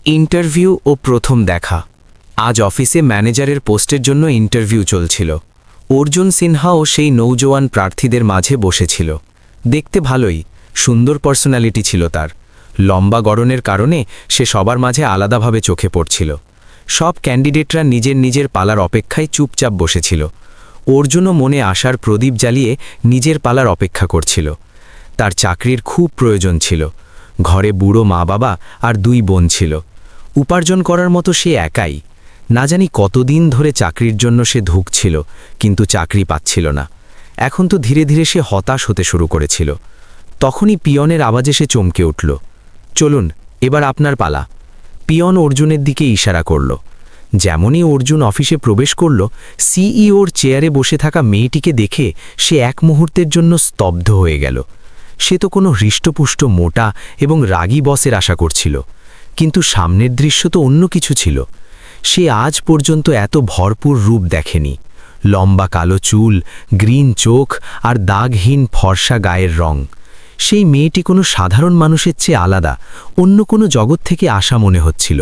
Interview ও প্রথম দেখা। আজ অফিসে ম্যানেজারের পোস্টের জন্য ইন্টারভিউ চলছিল। অর্জুন সিনহাও সেই নৌজওয়ান প্রার্থীদের মাঝে বসেছিল। দেখতে ভালোই, সুন্দর পার্সোনালিটি ছিল তার। লম্বা গড়নের কারণে সে সবার মাঝে আলাদাভাবে চোখে পড়ছিল। সব ক্যান্ডিডেটরা নিজের নিজের পালার অপেক্ষায় চুপচাপ বসেছিল। অর্জুনও মনে আশার প্রদীপ জ্বালিয়ে নিজের পালার অপেক্ষা করছিল। তার চাকরির খুব প্রয়োজন ছিল। ঘরে বুড়ো মা বাবা আর 2 বোন ছিল। উপার্জন করার মতো সে একাই। না জানি কতদিন ধরে চাকরির জন্য সে ধুঁকছিল, কিন্তু চাকরি পাচ্ছিল না। এখন তো ধীরে ধীরে সে হতাশ হতে শুরু করেছিল। তখনই পিয়নের আওয়াজে সে চমকে উঠল। চলুন, এবার আপনার পালা। পিয়ন অর্জুনের দিকে ইশারা করল। যেমনই অর্জুন অফিসে প্রবেশ করল, সিইওর চেয়ারে বসে থাকা মেয়েটিকে দেখে সে এক মুহূর্তের জন্য স্তব্ধ হয়ে গেল। সে তো কোনো হৃষ্টপুষ্ট মোটা এবং রাগী বসের আশা করছিল, কিন্তু সামনের দৃশ্য তো অন্য কিছু ছিল। সে আজ পর্যন্ত এত ভরপুর রূপ দেখেনি। লম্বা কালো চুল, গ্রিন চোখ আর দাগহীন ফর্সা গায়ের রং। সেই মেয়েটি কোনো সাধারণ মানুষের চেয়ে আলাদা, অন্য কোনো জগৎ থেকে আসা মনে হচ্ছিল।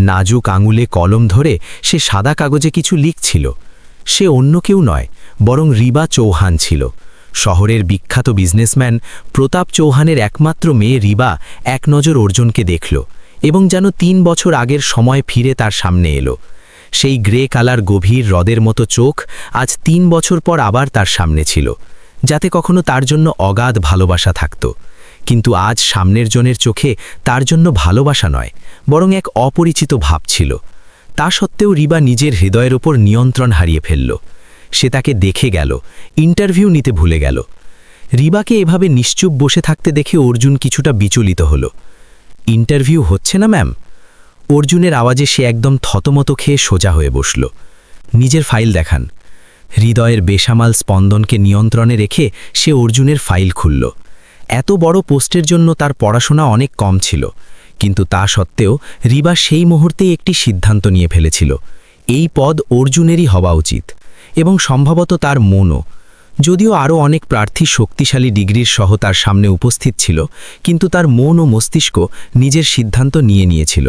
নাজুক আঙুলে কলম ধরে সে সাদা কাগজে কিছু লিখছিল। সে অন্য কেউ নয়, বরং রিবা চৌহান ছিল। শহরের বিখ্যাত বিজনেসম্যান প্রতাপ চৌহানের একমাত্র মেয়ে রিবা এক নজর অর্জুনকে দেখল এবং যেন 3 বছর আগের সময় ফিরে তার সামনে এলো। সেই গ্রে কালার গভীর হ্রদের মতো চোখ আজ 3 বছর পর আবার তার সামনে ছিল, যাতে কখনো তার জন্য অগাধ ভালোবাসা থাকত। কিন্তু আজ সামনের জনের চোখে তার জন্য ভালোবাসা নয়, বরং এক অপরিচিত ভাব ছিল। তা সত্ত্বেও রিবা নিজের হৃদয়ের ওপর নিয়ন্ত্রণ হারিয়ে ফেলল। সে তাকে দেখে গেল, ইন্টারভিউ নিতে ভুলে গেল। রিবাকে এভাবে নিশ্চুপ বসে থাকতে দেখে অর্জুন কিছুটা বিচলিত হল। ইন্টারভিউ হচ্ছে না ম্যাম? অর্জুনের আওয়াজে সে একদম থতমত খেয়ে সোজা হয়ে বসল। নিজের ফাইল দেখান। হৃদয়ের বেসামাল স্পন্দনকে নিয়ন্ত্রণে রেখে সে অর্জুনের ফাইল খুলল। এত বড় পোস্টের জন্য তার পড়াশোনা অনেক কম ছিল, কিন্তু তা সত্ত্বেও রিবা সেই মুহূর্তেই একটি সিদ্ধান্ত নিয়ে ফেলেছিল। এই পদ অর্জুনেরই হওয়া উচিত, এবং সম্ভবত তার মনও। যদিও আরও অনেক প্রার্থী শক্তিশালী ডিগ্রির সহ তার সামনে উপস্থিত ছিল, কিন্তু তার মন ও মস্তিষ্ক নিজের সিদ্ধান্ত নিয়েছিল।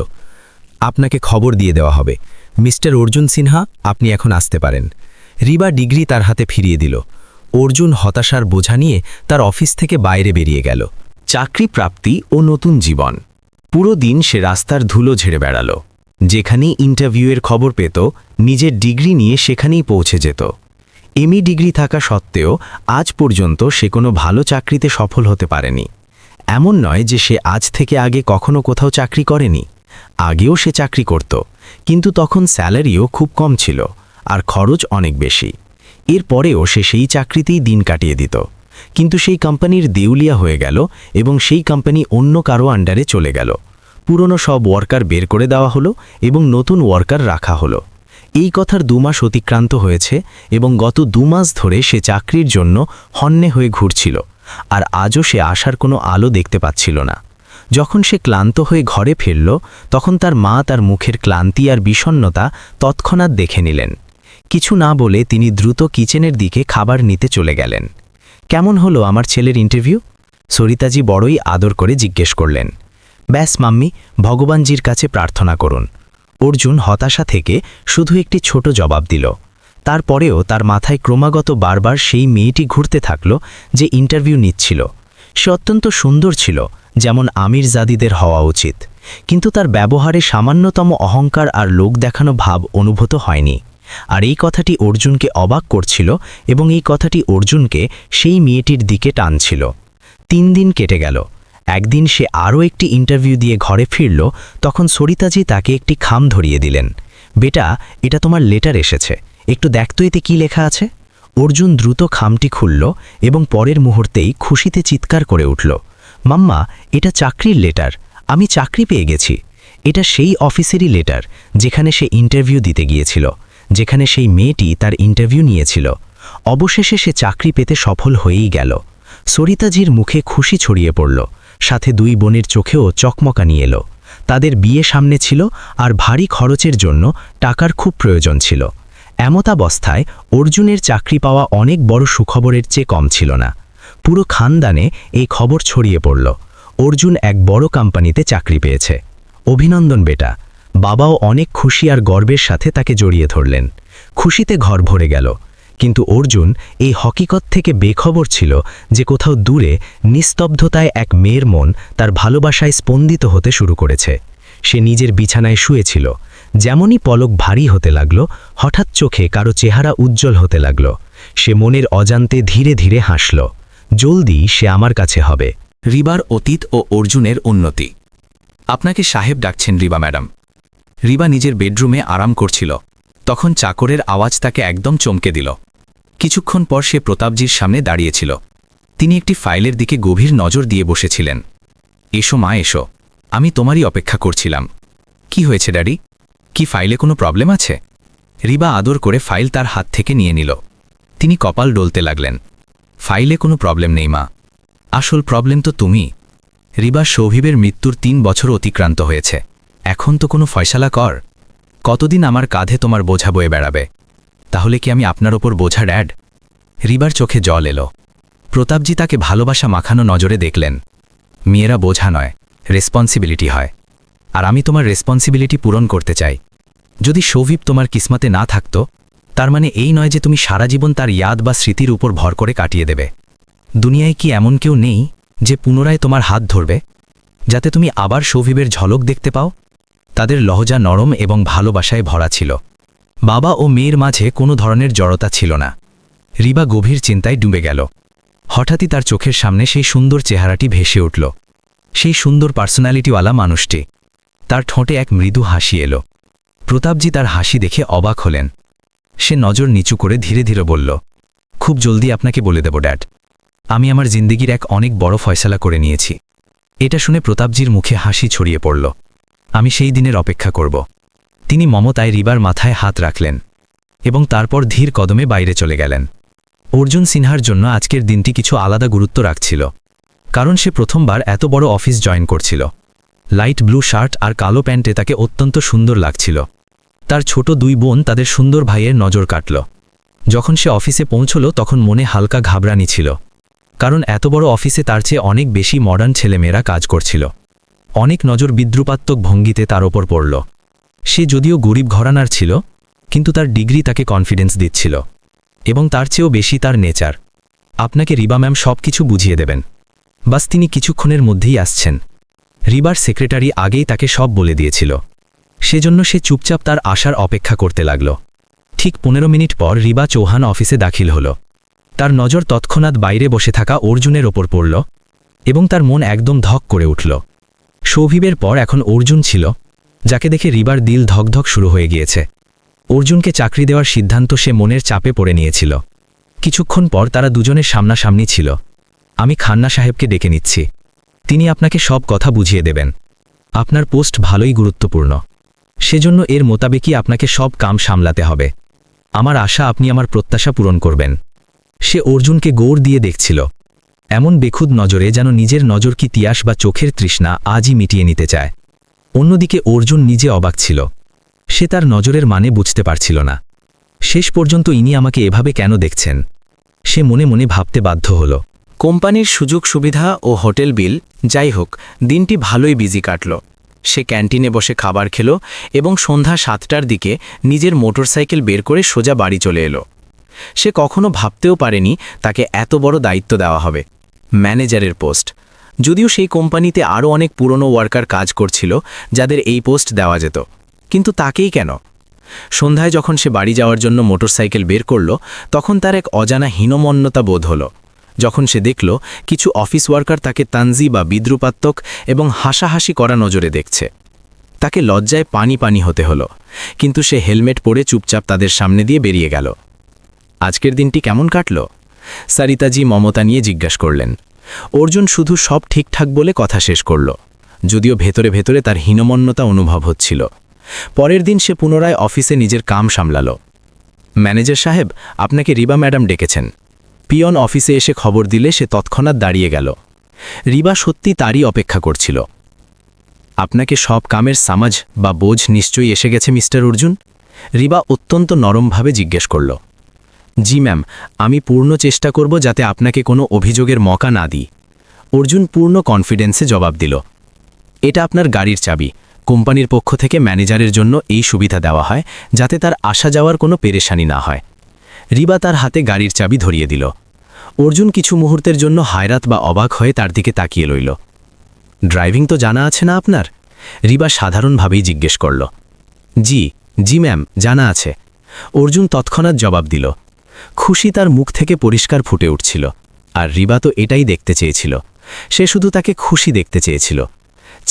আপনাকে খবর দিয়ে দেওয়া হবে, মিস্টার অর্জুন সিনহা, আপনি এখন আসতে পারেন। রিবা ডিগ্রি তার হাতে ফিরিয়ে দিল। অর্জুন হতাশার বোঝা নিয়ে তার অফিস থেকে বাইরে বেরিয়ে গেল। চাকরি প্রাপ্তি ও নতুন জীবন। পুরো দিন সে রাস্তার ধুলো ঝেড়ে বেড়াল। যেখানেই ইন্টারভিউয়ের খবর পেত, নিজের ডিগ্রি নিয়ে সেখানেই পৌঁছে যেত। এমই ডিগ্রি থাকা সত্ত্বেও আজ পর্যন্ত সে কোনো ভালো চাকরিতে সফল হতে পারেনি। এমন নয় যে সে আজ থেকে আগে কখনো কোথাও চাকরি করেনি। আগেও সে চাকরি করত, কিন্তু তখন স্যালারিও খুব কম ছিল আর খরচ অনেক বেশি। এরপরেও সে সেই চাকরিতেই দিন কাটিয়ে দিত, কিন্তু সেই কোম্পানির দেউলিয়া হয়ে গেল এবং সেই কোম্পানি অন্য কারো আন্ডারে চলে গেল। পুরনো সব ওয়ার্কার বের করে দেওয়া হলো এবং নতুন ওয়ার্কার রাখা হলো। এই কথার 2 মাস অতিক্রান্ত হয়েছে এবং গত 2 মাস ধরে সে চাকরির জন্য হন্যে হয়ে ঘুরছিল, আর আজও সে আশার কোনো আলো দেখতে পাচ্ছিল না। যখন সে ক্লান্ত হয়ে ঘরে ফিরল, তখন তার মা তার মুখের ক্লান্তি আর বিষণ্ণতা তৎক্ষণাৎ দেখে নিলেন। কিছু না বলে তিনি দ্রুত কিচেনের দিকে খাবার নিতে চলে গেলেন। কেমন হলো আমার ছেলের ইন্টারভিউ? সরিতাজি বড়ই আদর করে জিজ্ঞেস করলেন। ব্যাস মাম্মি, ভগবানজির কাছে প্রার্থনা করুন। অর্জুন হতাশা থেকে শুধু একটি ছোট জবাব দিল। তারপরেও তার মাথায় ক্রমাগত বারবার সেই মেয়েটি ঘুরতে থাকল যে ইন্টারভিউ নিচ্ছিল। সে অত্যন্ত সুন্দর ছিল, যেমন আমির জাদিদের হওয়া উচিত, কিন্তু তার ব্যবহারে সামান্যতম অহংকার আর লোক দেখানো ভাব অনুভূত হয়নি। আর এই কথাটি অর্জুনকে অবাক করছিল এবং এই কথাটি অর্জুনকে সেই মেয়েটির দিকে টানছিল। 3 দিন কেটে গেল। একদিন সে আরও একটি ইন্টারভিউ দিয়ে ঘরে ফিরল, তখন সরিতাজি তাকে একটি খাম ধরিয়ে দিলেন। বেটা, এটা তোমার লেটার এসেছে, একটু দেখতো এতে কি লেখা আছে। অর্জুন দ্রুত খামটি খুলল এবং পরের মুহূর্তেই খুশিতে চিৎকার করে উঠল। মাম্মা, এটা চাকরির লেটার, আমি চাকরি পেয়ে গেছি। এটা সেই অফিসেরই লেটার যেখানে সে ইন্টারভিউ দিতে গিয়েছিল, যেখানে সেই মেয়েটি তার ইন্টারভিউ নিয়েছিল। অবশেষে সে চাকরি পেতে সফল হয়েই গেল। সরিতাজির মুখে খুশি ছড়িয়ে পড়ল, সাথে 2 বোনের চোখেও চকমকানি এলো। তাদের বিয়ে সামনে ছিল আর ভারী খরচের জন্য টাকার খুব প্রয়োজন ছিল। এমতাবস্থায় অর্জুনের চাকরি পাওয়া অনেক বড় সুখবরের চেয়ে কম ছিল না। পুরো খানদানে এই খবর ছড়িয়ে পড়ল, অর্জুন এক বড় কোম্পানিতে চাকরি পেয়েছে। অভিনন্দন বেটা। বাবাও অনেক খুশি আর গর্বের সাথে তাকে জড়িয়ে ধরলেন। খুশিতে ঘর ভরে গেল। কিন্তু অর্জুন এই হকিকত থেকে বেখবর ছিল যে কোথাও দূরে নিস্তব্ধতায় এক মেয়ের মন তার ভালোবাসায় স্পন্দিত হতে শুরু করেছে। সে নিজের বিছানায় শুয়েছিল। যেমনই পলক ভারী হতে লাগল, হঠাৎ চোখে কারো চেহারা উজ্জ্বল হতে লাগল। সে মনের অজান্তে ধীরে ধীরে হাসল। জলদি সে আমার কাছে হবে। রিবার অতীত ও অর্জুনের উন্নতি। আপনাকে সাহেব ডাকছেন রিবা ম্যাডাম। রিবা নিজের বেডরুমে আরাম করছিল। তখন চাকরের আওয়াজ তাকে একদম চমকে দিল। কিছুক্ষণ পর সে প্রতাপজির সামনে দাঁড়িয়েছিল। তিনি একটি ফাইলের দিকে গভীর নজর দিয়ে বসেছিলেন। এসো মা, এসো, আমি তোমারই অপেক্ষা করছিলাম। কি হয়েছে ড্যাডি? কি ফাইলে কোনো প্রবলেম আছে? রিবা আদর করে ফাইল তার হাত থেকে নিয়ে নিল। তিনি কপাল ডলতে লাগলেন। ফাইলে কোনো প্রবলেম নেই মা, আসল প্রবলেম তো তুমি। রিবা, সৌভিবের মৃত্যুর 3 বছর অতিক্রান্ত হয়েছে। এখন তো কোনো ফয়সালা কর। কতদিন আমার কাঁধে তোমার বোঝা বয়ে বেড়াবে? তাহলে কি আমি আপনার ওপর বোঝা ড্যাড? রিবার চোখে জল এলো। প্রতাপজি তাকে ভালোবাসা মাখানো নজরে দেখলেন। মেয়েরা বোঝা নয়, রেসপন্সিবিলিটি হয়। আর আমি তোমার রেসপন্সিবিলিটি পূরণ করতে চাই। যদি সৌভিব তোমার কিসমতে না থাকতো, তার মানে এই নয় যে তুমি সারা জীবন তার ইয়াদ বা স্মৃতির উপর ভর করে কাটিয়ে দেবে। দুনিয়ায় কি এমন কেউ নেই যে পুনরায় তোমার হাত ধরবে, যাতে তুমি আবার সৌভিবের ঝলক দেখতে পাও? তাদের লহজা নরম এবং ভালোবাসায় ভরা ছিল। বাবা ও মেয়ের মাঝে কোনো ধরনের জড়তা ছিল না। রিবা গভীর চিন্তায় ডুবে গেল। হঠাৎই তার চোখের সামনে সেই সুন্দর চেহারাটি ভেসে উঠল। সেই সুন্দর পার্সোনালিটিওয়ালা মানুষটি। তার ঠোঁটে এক মৃদু হাসি এলো। প্রতাপজি তার হাসি দেখে অবাক হলেন। সে নজর নিচু করে ধীরে ধীরে বলল, খুব জলদি আপনাকে বলে দেব ড্যাড, আমি আমার জিন্দেগির এক অনেক বড় ফয়সালা করে নিয়েছি। এটা শুনে প্রতাপজির মুখে হাসি ছড়িয়ে পড়ল। আমি সেই দিনের অপেক্ষা করব। তিনি মমতায় রিবার মাথায় হাত রাখলেন এবং তারপর ধীর কদমে বাইরে চলে গেলেন। অর্জুন সিনহার জন্য আজকের দিনটি কিছু আলাদা গুরুত্ব রাখছিল, কারণ সে প্রথমবার এত বড় অফিস জয়েন করছিল। লাইট ব্লু শার্ট আর কালো প্যান্টে তাকে অত্যন্ত সুন্দর লাগছিল। তার ছোট 2 বোন তাদের সুন্দর ভাইয়ের নজর কাটল। যখন সে অফিসে পৌঁছল তখন মনে হালকা ঘাবড়ানি ছিল, কারণ এত বড় অফিসে তার চেয়ে অনেক বেশি মডার্ন ছেলেমেয়েরা কাজ করছিল। অনেক নজর বিদ্রুপাত্মক ভঙ্গিতে তার ওপর পড়ল। সে যদিও গরিব ঘরানার ছিল, কিন্তু তার ডিগ্রি তাকে কনফিডেন্স দিচ্ছিল, এবং তার চেয়েও বেশি তার নেচার। আপনাকে রিবা ম্যাম সব কিছু বুঝিয়ে দেবেন, বাস তিনি কিছুক্ষণের মধ্যেই আসছেন। রিবার সেক্রেটারি আগেই তাকে সব বলে দিয়েছিল। সেজন্য সে চুপচাপ তার আসার অপেক্ষা করতে লাগল। ঠিক 15 মিনিট পর রিবা চৌহান অফিসে দাখিল হল। তার নজর তৎক্ষণাৎ বাইরে বসে থাকা অর্জুনের ওপর পড়ল এবং তার মন একদম ধক করে উঠল। সৌভিবের পর এখন অর্জুন ছিল, যাকে দেখে রিবার দিল ধকধক শুরু হয়ে গিয়েছে। অর্জুনকে চাকরি দেওয়ার সিদ্ধান্ত সে মনের চাপে পড়ে নিয়েছিল। কিছুক্ষণ পর তারা দুজনের সামনাসামনি ছিল। আমি খান্না সাহেবকে ডেকে নিচ্ছি, তিনি আপনাকে সব কথা বুঝিয়ে দেবেন। আপনার পোস্ট ভালোই গুরুত্বপূর্ণ, সেজন্য এর মোতাবেকই আপনাকে সব কাম সামলাতে হবে। আমার আশা আপনি আমার প্রত্যাশা পূরণ করবেন। সে অর্জুনকে গৌর দিয়ে দেখছিল, এমন বেখুদ নজরে যেন নিজের নজর কি তিয়াস বা চোখের তৃষ্ণা আজই মিটিয়ে নিতে চায়। অন্যদিকে অর্জুন নিজে অবাক ছিল। সে তার নজরের মানে বুঝতে পারছিল না। শেষ পর্যন্ত ইনি আমাকে এভাবে কেন দেখছেন? সে মনে মনে ভাবতে বাধ্য হল। কোম্পানির সুযোগ সুবিধা ও হোটেল বিল, যাই হোক, দিনটি ভালোই বিজি কাটল। সে ক্যান্টিনে বসে খাবার খেল এবং সন্ধ্যা 7টার দিকে নিজের মোটরসাইকেল বের করে সোজা বাড়ি চলে এলো। সে কখনো ভাবতেও পারেনি তাকে এত বড় দায়িত্ব দেওয়া হবে, ম্যানেজারের পোস্ট। যদিও সেই কোম্পানিতে আরও অনেক পুরনো ওয়ার্কার কাজ করছিল যাদের এই পোস্ট দেওয়া যেত, কিন্তু তাকেই কেন? সন্ধ্যায় যখন সে বাড়ি যাওয়ার জন্য মোটরসাইকেল বের করল, তখন তার এক অজানা হীনমন্যতা বোধ হল। যখন সে দেখল কিছু অফিস ওয়ার্কার তাকে তানজি বা বিদ্রুপাত্মক এবং হাসাহাসি করা নজরে দেখছে, তাকে লজ্জায় পানি পানি হতে হলো। কিন্তু সে হেলমেট পরে চুপচাপ তাদের সামনে দিয়ে বেরিয়ে গেল। আজকের দিনটি কেমন কাটল? সারিতাজি মমতা নিয়ে জিজ্ঞাসা করলেন। অর্জুন শুধু সব ঠিকঠাক বলে কথা শেষ করল, যদিও ভেতরে ভেতরে তার হীনমন্যতা অনুভব হচ্ছিল। পরের দিন সে পুনরায় অফিসে নিজের কাম সামলাল। ম্যানেজার সাহেব, আপনাকে রিবা ম্যাডাম ডেকেছেন। পিয়ন অফিসে এসে খবর দিলে সে তৎক্ষণাৎ দাঁড়িয়ে গেল। রিবা সত্যি তারই অপেক্ষা করছিল। আপনাকে সব কামের সামাজ বা বোঝ নিশ্চয়ই এসে গেছে মিস্টার অর্জুন? রিবা অত্যন্ত নরমভাবে জিজ্ঞেস করল। জি ম্যাম, আমি পূর্ণ চেষ্টা করব যাতে আপনাকে কোনো অভিযোগের মকা না দিই। অর্জুন পূর্ণ কনফিডেন্সে জবাব দিল। এটা আপনার গাড়ির চাবি, কোম্পানির পক্ষ থেকে ম্যানেজারের জন্য এই সুবিধা দেওয়া হয় যাতে তার আসা যাওয়ার কোনো পেরেশানি না হয়। রিবা তার হাতে গাড়ির চাবি ধরিয়ে দিল। অর্জুন কিছু মুহূর্তের জন্য হায়রাত বা অবাক হয়ে তার দিকে তাকিয়ে রইল। ড্রাইভিং তো জানা আছে না আপনার? রিবা সাধারণভাবেই জিজ্ঞেস করল। জি জি ম্যাম, জানা আছে। অর্জুন তৎক্ষণাৎ জবাব দিল। খুশি তার মুখ থেকে পরিষ্কার ফুটে উঠছিল, আর রিবা তো এটাই দেখতে চেয়েছিল। সে শুধু তাকে খুশি দেখতে চেয়েছিল।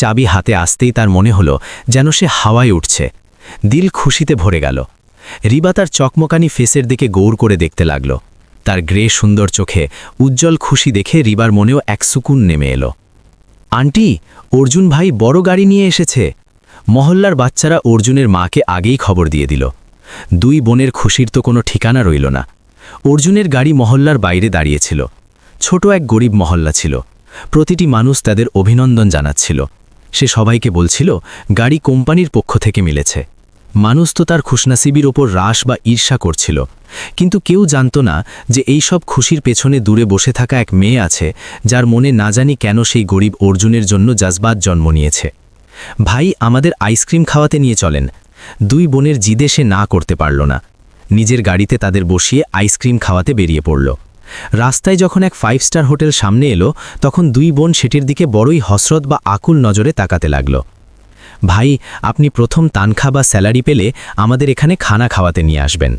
চাবি হাতে আসতেই তার মনে হলো যেন সে হাওয়ায় উঠছে। দিল খুশিতে ভরে গেল। রিবা তার চকমকানি ফেসের দিকে গৌর করে দেখতে লাগল। তার গ্রে সুন্দর চোখে উজ্জ্বল খুশি দেখে রিবার মনেও এক সুকুন নেমে এলো। আন্টি, অর্জুন ভাই বড় গাড়ি নিয়ে এসেছে। মহল্লার বাচ্চারা অর্জুনের মাকে আগেই খবর দিয়ে দিল। দুই বোনের খুশির তো কোনো ঠিকানা রইল না। অর্জুনের গাড়ি মহল্লার বাইরে দাঁড়িয়েছিল। ছোট এক গরিব মহল্লা ছিল। প্রতিটি মানুষ তাদের অভিনন্দন জানাচ্ছিল। সে সবাইকে বলছিল গাড়ি কোম্পানির পক্ষ থেকে মিলেছে। মানুষ তো তার খুশনসিবির ওপর রাশ বা ঈর্ষা করছিল, কিন্তু কেউ জানত না যে এই সব খুশির পেছনে দূরে বসে থাকা এক মেয়ে আছে, যার মনে না জানি কেন সেই গরিব অর্জুনের জন্য জজবাত জন্ম নিয়েছে। ভাই, আমাদের আইসক্রিম খাওয়াতে নিয়ে চলেন। দুই বোনের জিদে সে না করতে পারল না। নিজের গাড়িতে তাদের বসিয়ে আইসক্রিম খাওয়াতে বেরিয়ে পড়ল। রাস্তায় যখন এক 5 স্টার হোটেল সামনে এলো, তখন দুই বোন সেটির দিকে বড়ই হসরত বা আকুল নজরে তাকাতে লাগল। ভাই, আপনি প্রথম তানখা বা স্যালারি পেলে আমাদের এখানে খানা খাওয়াতে নিয়ে আসবেন,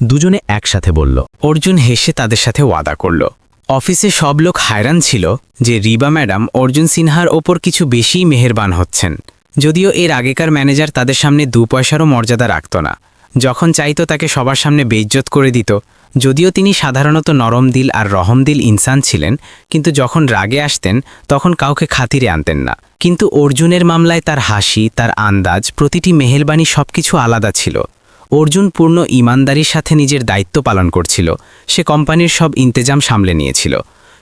দুজনে একসাথে বলল। অর্জুন হেসে তাদের সাথে ওয়াদা করল। অফিসে সব লোক হায়রান ছিল যে রিবা ম্যাডাম অর্জুন সিনহার ওপর কিছু বেশিই মেহেরবান হচ্ছেন। যদিও এর আগেকার ম্যানেজার তাদের সামনে 2 পয়সারও মর্যাদা রাখত না। যখন চাইতো তাকে সবার সামনে বেইজ্জত করে দিত। যদিও তিনি সাধারণত নরম দিল আর রহমদিল ইনসান ছিলেন, কিন্তু যখন রাগে আসতেন তখন কাউকে খাতিরে আনতেন না। কিন্তু অর্জুনের মামলায় তার হাসি, তার আন্দাজ, প্রতিটি মেহেরবানি সবকিছু আলাদা ছিল। অর্জুন পূর্ণ ইমানদারির সাথে নিজের দায়িত্ব পালন করছিল। সে কোম্পানির সব ইন্তেজাম সামলে নিয়েছিল।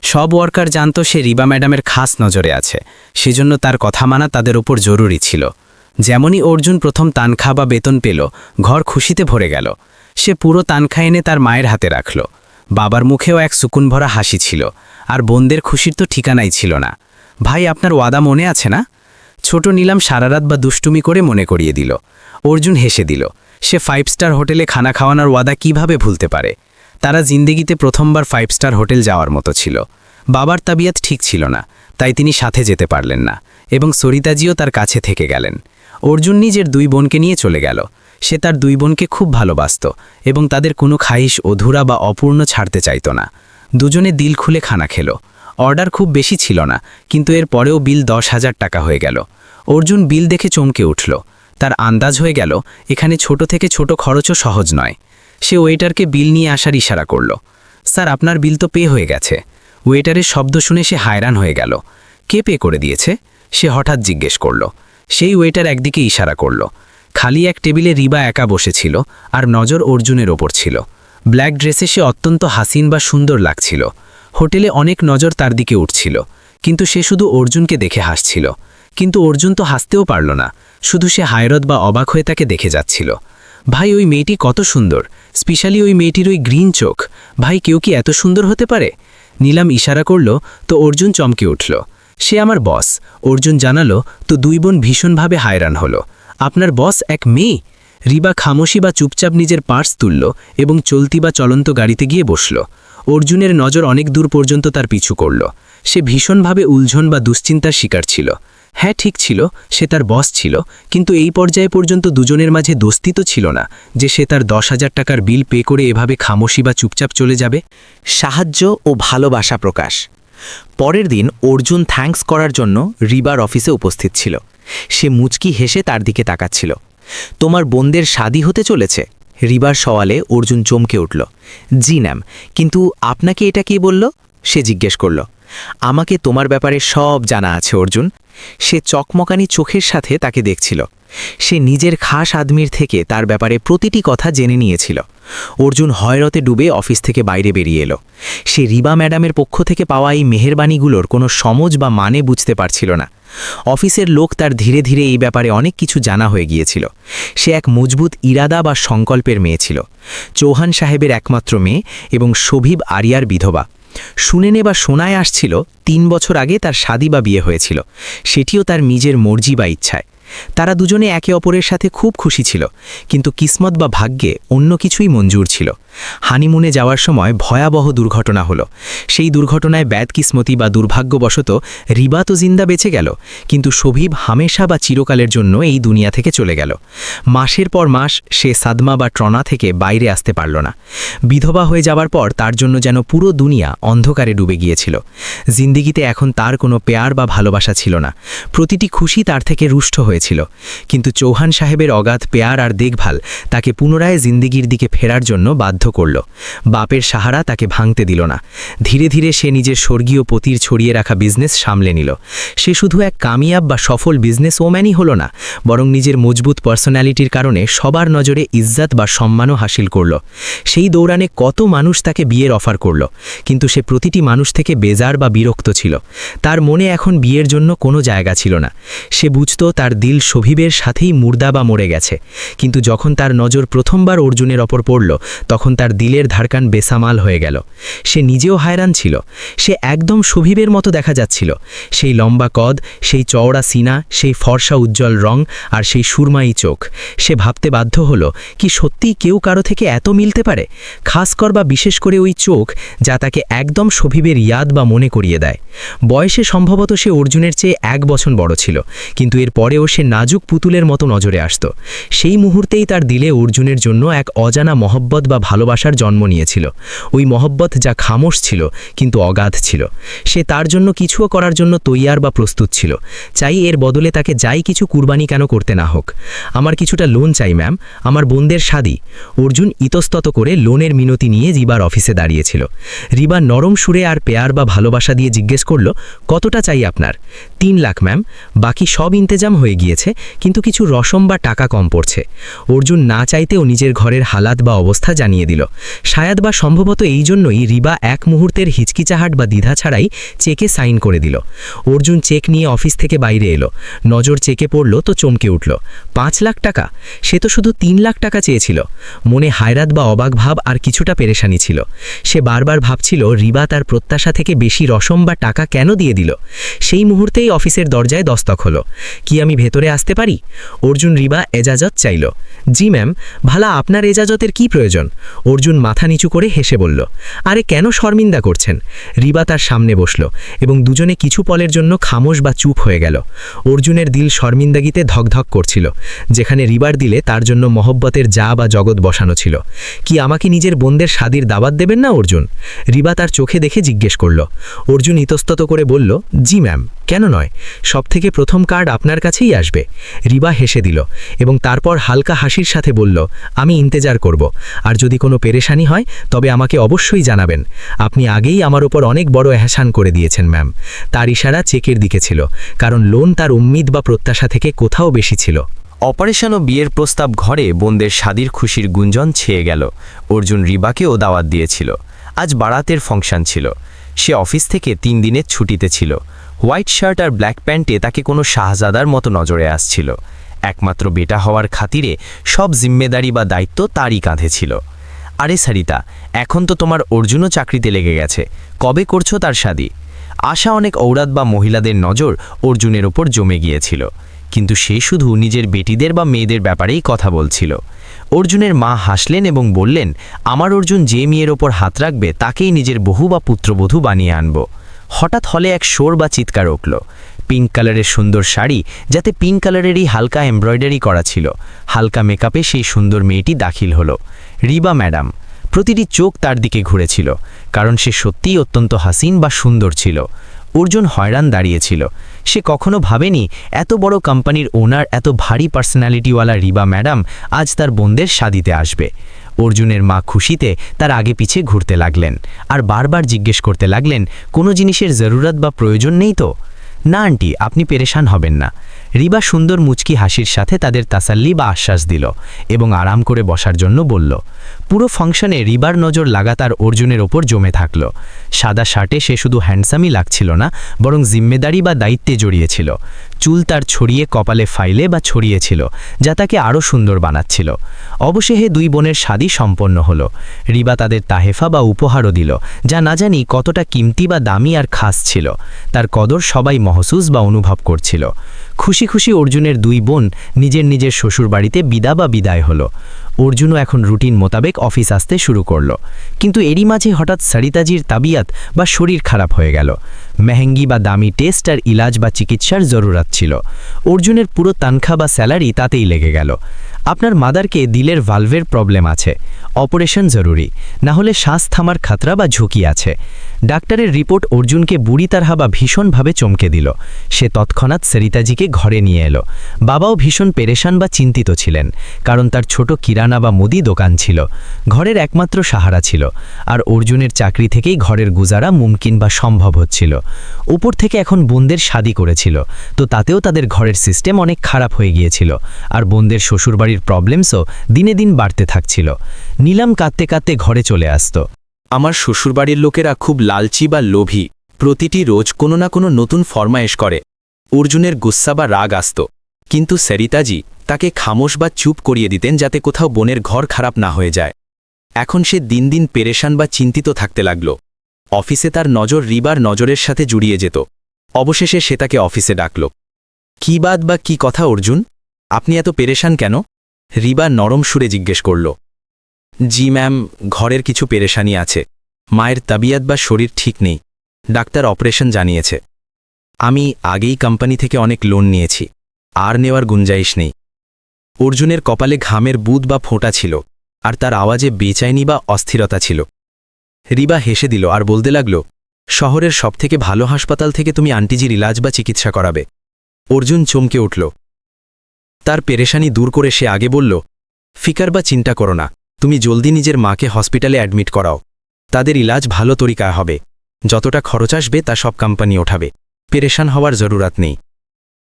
সব ওয়ার্কার জানত সে রিবা ম্যাডামের খাস নজরে আছে, সেজন্য তার কথা মানা তাদের উপর জরুরি ছিল। যেমনই অর্জুন প্রথম তানখা বা বেতন পেল, ঘর খুশিতে ভরে গেল। সে পুরো তানখা এনে তার মায়ের হাতে রাখল। বাবার মুখেও এক সুকুন ভরা হাসি ছিল, আর বোনদের খুশির তো ঠিকানাই ছিল না। ভাই, আপনার ওয়াদা মনে আছে না? ছোট নীলাম সারারাত বা দুষ্টুমি করে মনে করিয়ে দিল। অর্জুন হেসে দিল। সে 5 স্টার হোটেলে খানা খাওয়ানোর ওয়াদা কিভাবে ভুলতে পারে? তারা জিন্দেগিতে প্রথমবার 5 স্টার হোটেল যাওয়ার মতো ছিল। বাবার তাবিয়াত ঠিক ছিল না, তাই তিনি সাথে যেতে পারলেন না, এবং সরিতাজিও তার কাছে থেকে গেলেন। অর্জুন নিজের 2 বোনকে নিয়ে চলে গেল। সে তার 2 বোনকে খুব ভালোবাসত এবং তাদের কোনো খাইশ অধুরা বা অপূর্ণ ছাড়তে চাইত না। দুজনে দিল খুলে খানা খেল। অর্ডার খুব বেশি ছিল না, কিন্তু এর পরেও বিল 10,000 টাকা হয়ে গেল। অর্জুন বিল দেখে চমকে উঠল। তার আন্দাজ হয়ে গেল এখানে ছোট থেকে ছোট খরচও সহজ নয়। সে ওয়েটারকে বিল নিয়ে আসার ইশারা করল। স্যার, আপনার বিল তো পে হয়ে গেছে। ওয়েটারের শব্দ শুনে সে হায়রান হয়ে গেল। কে পে করে দিয়েছে? সে হঠাৎ জিজ্ঞেস করল। সেই ওয়েটার একদিকে ইশারা করল। খালি এক টেবিলে রিবা একা বসেছিল, আর নজর অর্জুনের ওপর ছিল। ব্ল্যাক ড্রেসে সে অত্যন্ত হাসিন বা সুন্দর লাগছিল। হোটেলে অনেক নজর তার দিকে উঠছিল, কিন্তু সে শুধু অর্জুনকে দেখে হাসছিল। কিন্তু অর্জুন তো হাসতেও পারল না, শুধু সে হায়রত বা অবাক হয়ে তাকে দেখে যাচ্ছিল। ভাই, ওই মেয়েটি কত সুন্দর, স্পেশালি ওই মেয়েটির ওই গ্রিন চোখ। ভাই, কেউ কি এত সুন্দর হতে পারে? নীলাম ইশারা করল, তো অর্জুন চমকে উঠল। সে আমার বস, অর্জুন জানালো। তো 2 বোন ভীষণভাবে হায়রান হলো। আপনার বস এক মেয়ে? রিবা খামোশি বা চুপচাপ নিজের পার্স তুলল এবং চলতি বা চলন্ত গাড়িতে গিয়ে বসল। অর্জুনের নজর অনেক দূর পর্যন্ত তার পিছু করল। সে ভীষণভাবে উলঝন বা দুশ্চিন্তার শিকার ছিল। হ্যাঁ, ঠিক ছিল, সে তার বস ছিল, কিন্তু এই পর্যায়ে পর্যন্ত দুজনের মাঝে দোস্তি তো ছিল না যে সে তার 10,000 টাকার বিল পে করে এভাবে খামোশি বা চুপচাপ চলে যাবে। সাহায্য ও ভালোবাসা প্রকাশ। পরের দিন অর্জুন থ্যাঙ্কস করার জন্য রিবার অফিসে উপস্থিত ছিল। সে মুচকি হেসে তার দিকে তাকাচ্ছিল। তোমার বোনদের শাদী হতে চলেছে? রিবার সওয়ালে অর্জুন চমকে উঠল। জি ম্যাম, কিন্তু আপনাকে এটা কে বলল? সে জিজ্ঞেস করল। আমাকে তোমার ব্যাপারে সব জানা আছে অর্জুন। সে চকমকানি চোখের সাথে তাকে দেখছিল। সে নিজের খাস আদমির থেকে তার ব্যাপারে প্রতিটি কথা জেনে নিয়েছিল। অর্জুন হয়রতে ডুবে অফিস থেকে বাইরে বেরিয়ে এলো। সে রিবা ম্যাডামের পক্ষ থেকে পাওয়া এই মেহেরবানিগুলোর কোনো সমজ বা মানে বুঝতে পারছিল না। অফিসের লোক তার ধীরে ধীরে এই ব্যাপারে অনেক কিছু জানা হয়ে গিয়েছিল। সে এক মজবুত ইরাদা বা সংকল্পের মেয়ে ছিল। চৌহান সাহেবের একমাত্র মেয়ে এবং শোভিব আরিয়ার বিধবা। শুনে নে বা শোনায় আসছিল 3 বছর আগে তার শাদী বা বিয়ে হয়েছিল, সেটিও তার নিজের মর্জি বা ইচ্ছায়। তারা দুজনে একে অপরের সাথে খুব খুশি ছিল, কিন্তু কিসমত বা ভাগ্যে অন্য কিছুই মঞ্জুর ছিল। হানিমুনে যাওয়ার সময় ভয়াবহ দুর্ঘটনা হলো। সেই দুর্ঘটনায় ব্যাদকিসমতি বা দুর্ভাগ্যবশত রিবা তো জিন্দা বেঁচে গেল, কিন্তু শোভিব হামেশা বা চিরকালের জন্য এই দুনিয়া থেকে চলে গেল। মাসের পর মাস সে সাদমা বা ট্রনা থেকে বাইরে আসতে পারল না। বিধবা হয়ে যাবার পর তার জন্য যেন পুরো দুনিয়া অন্ধকারে ডুবে গিয়েছিল। জিন্দিগিতে এখন তার কোনো পেয়ার বা ভালোবাসা ছিল না। প্রতিটি খুশি তার থেকে রুষ্ট হয়েছিল। কিন্তু চৌহান সাহেবের অগাধ পেয়ার আর দেখভাল তাকে পুনরায় জিন্দিগির দিকে ফেরার জন্য বাধ্য করল। বাপের সাহারা তাকে ভাঙতে দিল না। ধীরে ধীরে সে নিজের স্বর্গীয় পতির ছড়িয়ে রাখা বিজনেস সামলে নিল। সে শুধু এক কামিয়াব বা সফল বিজনেস ওম্যানই হলো না, বরং নিজের মজবুত পার্সোনালিটির কারণে সবার নজরে ইজ্জত বা সম্মানও হাসিল করল। সেই দৌড়ানে কত মানুষ তাকে বিয়ের অফার করল, কিন্তু সে প্রতিটি মানুষ থেকে বেজার বা বিরক্ত ছিল। তার মনে এখন বিয়ের জন্য কোনো জায়গা ছিল না। সে বুঝত তার দিল শোভিবের সাথেই মুর্দা বা মরে গেছে। কিন্তু যখন তার নজর প্রথমবার অর্জুনের ওপর পড়ল, তখন তার দিলের ধারকান বেসামাল হয়ে গেল। সে নিজেও হায়রান ছিল। সে একদম শোভিবের মতো দেখা যাচ্ছিল। সেই লম্বা কদ, সেই চওড়া সিনা, সেই ফর্সা উজ্জ্বল রং আর সেই সুরমাই চোখ। সে ভাবতে বাধ্য হলো, কি সত্যিই কেউ কারো থেকে এত মিলতে পারে? খাসকর বা বিশেষ করে ওই চোখ, যা তাকে একদম শোভিবের ইয়াদ বা মনে করিয়ে দেয়। বয়সে সম্ভবত সে অর্জুনের চেয়ে 1 বছর বড় ছিল, কিন্তু এর পরেও সে নাজুক পুতুলের মতো নজরে আসত। সেই মুহূর্তেই তার দিলে অর্জুনের জন্য এক অজানা মহব্বত বা ভালোবাসার জন্ম নিয়েছিল। ওই মহব্বত যা খামোশ ছিল কিন্তু অগাধ ছিল। সে তার জন্য কিছুও করার জন্য তৈয়ার বা প্রস্তুত ছিল। চাই এর বদলে তাকে যাই কিছু কুরবানি কেন করতে না হোক। আমার কিছুটা লোন চাই ম্যাম, আমার বোনদের শাদী। অর্জুন ইতস্তত করে লোনের মিনতি নিয়ে রিবার অফিসে দাঁড়িয়েছিল। রিবা নরম সুরে আর পেয়ার বা ভালোবাসা দিয়ে জিজ্ঞেস করল, কতটা চাই আপনার? 3 লাখ ম্যাম, বাকি সব ইন্তেজাম হয়ে গিয়েছে, কিন্তু কিছু রসম বা টাকা কম পড়ছে। অর্জুন না চাইতেও নিজের ঘরের হালাত বা অবস্থা জানিয়ে দিল। শায়াদ বা সম্ভবত এই জন্যই রিবা এক মুহূর্তের হিচকিচাহাট বা দ্বিধা ছাড়াই চেকে সাইন করে দিল। অর্জুন চেক নিয়ে অফিস থেকে বাইরে এলো। নজর চেকে পড়ল তো চমকে উঠল। 5 লাখ টাকা? সে তো শুধু 3 লাখ টাকা চেয়েছিল। মনে হায়রাত বা অবাক ভাব আর কিছুটা পেরেশানি ছিল। সে বারবার ভাবছিল রিবা তার প্রত্যাশা থেকে বেশি রসম বা টাকা কেন দিয়ে দিল। সেই মুহূর্তেই অফিসের দরজায় দস্তক হলো। কি আমি ভেতরে আসতে পারি? অর্জুন রিবা এজাজত চাইল। জি ম্যাম, ভালা আপনার এজাজতের কি প্রয়োজন? অর্জুন মাথা নিচু করে হেসে বলল, আরে কেন শর্মিন্দা করছেন? রিবা তার সামনে বসল এবং দুজনে কিছু পলের জন্য খামোশ বা চুপ হয়ে গেল। অর্জুনের দিল শর্মিন্দাগিতে ধকধক করছিল, যেখানে রিবার দিলে তার জন্য মহব্বতের যা বা জগৎ বসানো ছিল। কি আমাকে নিজের বোনদের শাদীর দাওয়াত দেবেন না অর্জুন? রিবা তার চোখে দেখে জিজ্ঞেস করল। অর্জুন ইতস্তত করে বলল, জি ম্যাম, কেন নয়? সবথেকে প্রথম কার্ড আপনার কাছেই আসবে। রিবা হেসে দিল এবং তারপর হালকা হাসির সাথে বলল, আমি ইন্তেজার করব, আর যদি কোনো পেরেশানি হয় তবে আমাকে অবশ্যই জানাবেন। আপনি আগেই আমার ওপর অনেক বড় এহসান করে দিয়েছেন ম্যাম। তার ইশারা চেকের দিকে ছিল, কারণ লোন তার উম্মিদ বা প্রত্যাশা থেকে কোথাও বেশি ছিল। অপারেশন ও বিয়ের প্রস্তাব ঘরে বোনদের শাদীর খুশির গুঞ্জন ছেয়ে গেল। অর্জুন রিবাকেও দাওয়াত দিয়েছিল। আজ বারাতের ফাংশন ছিল। সে অফিস থেকে 3 দিনের ছুটিতে ছিল। হোয়াইট শার্ট আর ব্ল্যাক প্যান্টে তাকে কোনো শাহজাদার মতো নজরে আসছিল। একমাত্র বেটা হওয়ার খাতিরে সব জিম্মেদারি বা দায়িত্ব তারই কাঁধে ছিল। আরে সারিতা, এখন তো তোমার অর্জুনও চাকরিতে লেগে গেছে, কবে করছো তার শাদী? আশা অনেক ঔরাত বা মহিলাদের নজর অর্জুনের ওপর জমে গিয়েছিল, কিন্তু সে শুধু নিজের বেটিদের বা মেয়েদের ব্যাপারেই কথা বলছিল। অর্জুনের মা হাসলেন এবং বললেন, আমার অর্জুন যে মেয়ের ওপর হাত রাখবে তাকেই নিজের বহু বা পুত্রবধূ বানিয়ে আনব। হঠাৎ হলে এক শোর বা চিৎকার উঠল। পিঙ্ক কালারের সুন্দর শাড়ি, যাতে পিঙ্ক কালারেরই হালকা এমব্রয়ডারি করা ছিল। হালকা মেকআপে সেই সুন্দর মেয়েটি দাখিল হলো। রিবা ম্যাডাম। প্রতিটি চোখ তার দিকে ঘুরেছিল, কারণ সে সত্যিই অত্যন্ত হাসিন বা সুন্দর ছিল। অর্জুন হয়রান দাঁড়িয়েছিল। সে কখনো ভাবেনি এত বড় কোম্পানির ওনার এত ভারী পার্সোনালিটিওয়ালা রিবা ম্যাডাম আজ তার বোনদের শাদীতে আসবে। অর্জুনের মা খুশিতে তার আগে পিছে ঘুরতে লাগলেন আর বারবার জিজ্ঞেস করতে লাগলেন, কোনো জিনিসের জরুরত বা প্রয়োজন নেই তো? না আন্টি, আপনি পেরেশান হবেন না। রিবা সুন্দর মুচকি হাসির সাথে তাদের তাসাল্লি বা আশ্বাস দিল এবং আরাম করে বসার জন্য বলল। পুরো ফাংশনে রিবার নজর লাগাতার অর্জুনের ওপর জমে থাকল। সাদা শার্টে সে শুধু হ্যান্ডসামই লাগছিল না, বরং জিম্মেদারি বা দায়িত্বে জড়িয়েছিল। চুল তার ছড়িয়ে কপালে ফাইলে বা ছড়িয়েছিল, যা তাকে আরও সুন্দর বানাচ্ছিল। অবশেষে দুই বোনের শাদী সম্পন্ন হলো। রিবা তাদের তাহেফা বা উপহারও দিল, যা না জানি কতটা কিমতি বা দামি আর খাস ছিল। তার কদর সবাই মহসুস বা অনুভব করছিল। খুশি খুশি অর্জুনের দুই বোন নিজের নিজের শ্বশুরবাড়িতে বিদায় হলো। অর্জুনও এখন রুটিন মোতাবেক অফিস আসতে শুরু করল। কিন্তু এরই মাঝে হঠাৎ সরিতাজির তাবিয়াত বা শরীর খারাপ হয়ে গেল। মেহেঙ্গি বা দামি টেস্ট আর ইলাজ বা চিকিৎসার জরুরত ছিল। অর্জুনের পুরো তানখা বা স্যালারি তাতেই লেগে গেল। আপনার মাদারকে দিলের ভালভের প্রবলেম আছে, অপারেশন জরুরি, না হলে শ্বাস থামার খাতরা বা ঝুঁকি আছে। ডাক্তারের রিপোর্ট অর্জুনকে বুড়ি তারহা বা ভীষণভাবে চমকে দিল। সে তৎক্ষণাৎ সরিতাজিকে ঘরে নিয়ে এলো। বাবাও ভীষণ পেরেশান বা চিন্তিত ছিলেন, কারণ তার ছোট কিরানা বা মুদি দোকান ছিল, ঘরের একমাত্র সাহারা ছিল। আর অর্জুনের চাকরি থেকেই ঘরের গুজারা মুমকিন বা সম্ভব হচ্ছিল। উপর থেকে এখন বোনদের শাদী করেছিল, তো তাতেও তাদের ঘরের সিস্টেম অনেক খারাপ হয়ে গিয়েছিল। আর বোনদের শ্বশুরবাড়ির প্রবলেমসও দিনে দিন বাড়তে থাকছিল। নীলাম কাঁদতে কাঁদতে ঘরে চলে আসত। আমার শ্বশুরবাড়ির লোকেরা খুব লালচি বা লোভী, প্রতিটি রোজ কোনো না কোনো নতুন ফরমায়েশ করে। অর্জুনের গুস্সা বা রাগ আসত, কিন্তু সরিতাজি তাকে খামোশ বা চুপ করিয়ে দিতেন যাতে কোথাও বোনের ঘর খারাপ না হয়ে যায়। এখন সে দিন দিন পেরেশান বা চিন্তিত থাকতে লাগল। অফিসে তার নজর রিবার নজরের সাথে জুড়িয়ে যেত। অবশেষে সে তাকে অফিসে ডাকল। কি বাদ বা কি কথা অর্জুন, আপনি এত পেরেশান কেন? রিবা নরম সুরে জিজ্ঞেস করল। জি ম্যাম, ঘরের কিছু পেরেশানি আছে। মায়ের তাবিয়াত বা শরীর ঠিক নেই, ডাক্তার অপারেশন জানিয়েছে। আমি আগেই কোম্পানি থেকে অনেক লোন নিয়েছি, আর নেওয়ার গুঞ্জাইশ নেই। অর্জুনের কপালে ঘামের বুদ বা ফোঁটা ছিল, আর তার আওয়াজে বেচাইনি বা অস্থিরতা ছিল। রিবা হেসে দিল আর বলতে লাগল, শহরের সবথেকে ভালো হাসপাতাল থেকে তুমি আন্টিজির ইলাজ বা চিকিৎসা করাবে। অর্জুন চমকে উঠল। তার পেরেশানি দূর করে সে আগে বলল, ফিকার বা চিন্তা করো না, তুমি জলদি নিজের মাকে হসপিটালে অ্যাডমিট করাও। তাদের ইলাজ ভালো তরিকায় হবে, যতটা খরচ আসবে তা সব কোম্পানি ওঠাবে, পেরেশান হওয়ার জরুরত নেই।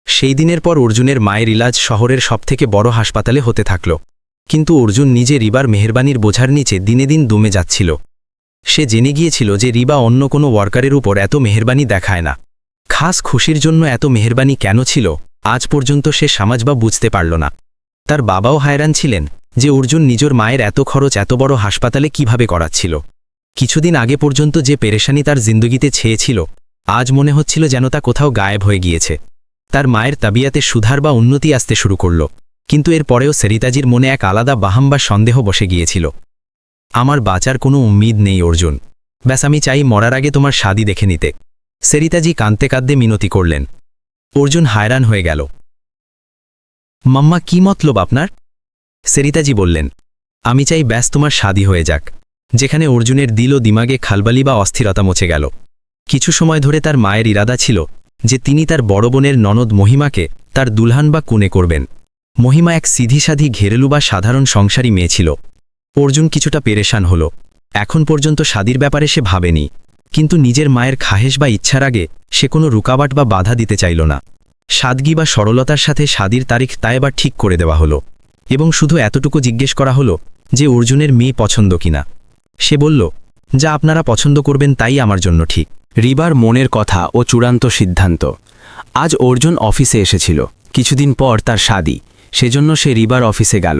সেই দিনের পর অর্জুনের মায়ের ইলাজ শহরের সবথেকে বড় হাসপাতালে হতে থাকল। কিন্তু অর্জুন নিজে রিবার মেহেরবানির বোঝার নিচে দিনে দিন দমে যাচ্ছিল। সে জেনে গিয়েছিল যে রিবা অন্য কোনো ওয়ার্কারের উপর এত মেহেরবানি দেখায় না। খাস খুশির জন্য এত মেহেরবানি কেন ছিল, আজ পর্যন্ত সে সমাজ বা বুঝতে পারল না। তার বাবাও হায়রান ছিলেন যে অর্জুন নিজের মায়ের এত খরচ এত বড় হাসপাতালে কিভাবে করাচ্ছিল। কিছুদিন আগে পর্যন্ত যে পেরেশানি তার জিন্দগিতে ছেয়েছিল, আজ মনে হচ্ছিল যেন তা কোথাও গায়েব হয়ে গিয়েছে। তার মায়ের তাবিয়াতে সুধার বা উন্নতি আসতে শুরু করল, কিন্তু এর পরেও সরিতাজির মনে এক আলাদা বাহাম বা সন্দেহ বসে গিয়েছিল। আমার বাঁচার কোনো উম্মিদ নেই অর্জুন, ব্যাস আমি চাই মরার আগে তোমার শাদী দেখে নিতে। সরিতাজি কাঁদতে কাঁদতে মিনতি করলেন। অর্জুন হায়রান হয়ে গেল। মাম্মা, কি মতলব আপনার? সরিতাজি বললেন, আমি চাই ব্যাস তোমার শাদী হয়ে যাক। যেখানে অর্জুনের দিল ও দিমাগে খালবালি বা অস্থিরতা মুছে গেল। কিছু সময় ধরে তার মায়ের ইরাদা ছিল যে তিনি তার বড় বোনের ননদ মহিমাকে তার দুলহান বা কুনে করবেন। মহিমা এক সিধিসাধি ঘেরেলু বা সাধারণ সংসারী মেয়ে ছিল। অর্জুন কিছুটা পেরেশান হল। এখন পর্যন্ত শাদীর ব্যাপারে সে ভাবেনি, কিন্তু নিজের মায়ের খাহেশ বা ইচ্ছার আগে সে কোনো রুকাবাট বা বাধা দিতে চাইল না। সাদগি বা সরলতার সাথে শাদীর তারিখ তা এবার ঠিক করে দেওয়া হলো, এবং শুধু এতটুকু জিজ্ঞেস করা হলো যে অর্জুনের মেয়ে পছন্দ কিনা। সে বলল, যা আপনারা পছন্দ করবেন তাই আমার জন্য ঠিক। রিবার মনের কথা ও চূড়ান্ত সিদ্ধান্ত। আজ অর্জুন অফিসে এসেছিল, কিছুদিন পর তার শাদী, সেজন্য সে রিবার অফিসে গেল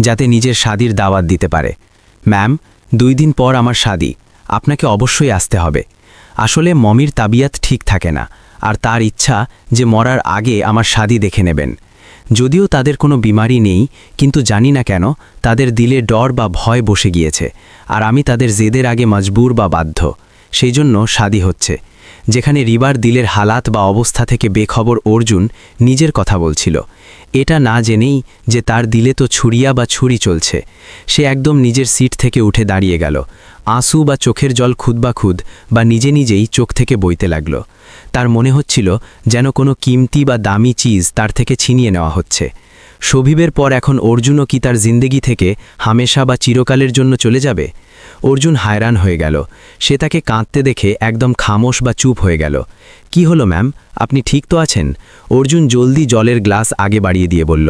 যাতে নিজের শাদীর দাওয়াত দিতে পারে। ম্যাম, 2 দিন পর আমার শাদী, আপনাকে অবশ্যই আসতে হবে। আসলে মমির তাবিয়াত ঠিক থাকে না, আর তার ইচ্ছা যে মরার আগে আমার শাদী দেখে নেবেন। যদিও তাদের কোনো বিমারি নেই, কিন্তু জানি না কেন তাদের দিলে ডর বা ভয় বসে গিয়েছে, আর আমি তাদের জেদের আগে মজবুর বা বাধ্য। সেই জন্য শাদী হচ্ছে। যেখানে রিবার দিলের হালাত বা অবস্থা থেকে বেখবর অর্জুন নিজের কথা বলছিল, এটা না জেনেই যে তার দিলে তো ছুরিয়া বা ছুরি চলছে। সে একদম নিজের সিট থেকে উঠে দাঁড়িয়ে গেল। আঁসু বা চোখের জল খুদ বা নিজে নিজেই চোখ থেকে বইতে লাগল। তার মনে হচ্ছিল যেন কোনো কিমতি বা দামি চিজ তার থেকে ছিনিয়ে নেওয়া হচ্ছে। শোভিবের পর এখন অর্জুনও কি তার জিন্দেগি থেকে হামেশা বা চিরকালের জন্য চলে যাবে? অর্জুন হায়রান হয়ে গেল। সে তাকে কাঁদতে দেখে একদম খামোশ বা চুপ হয়ে গেল। কি হলো ম্যাম, আপনি ঠিক তো আছেন? অর্জুন জলদি জলের গ্লাস আগে বাড়িয়ে দিয়ে বলল।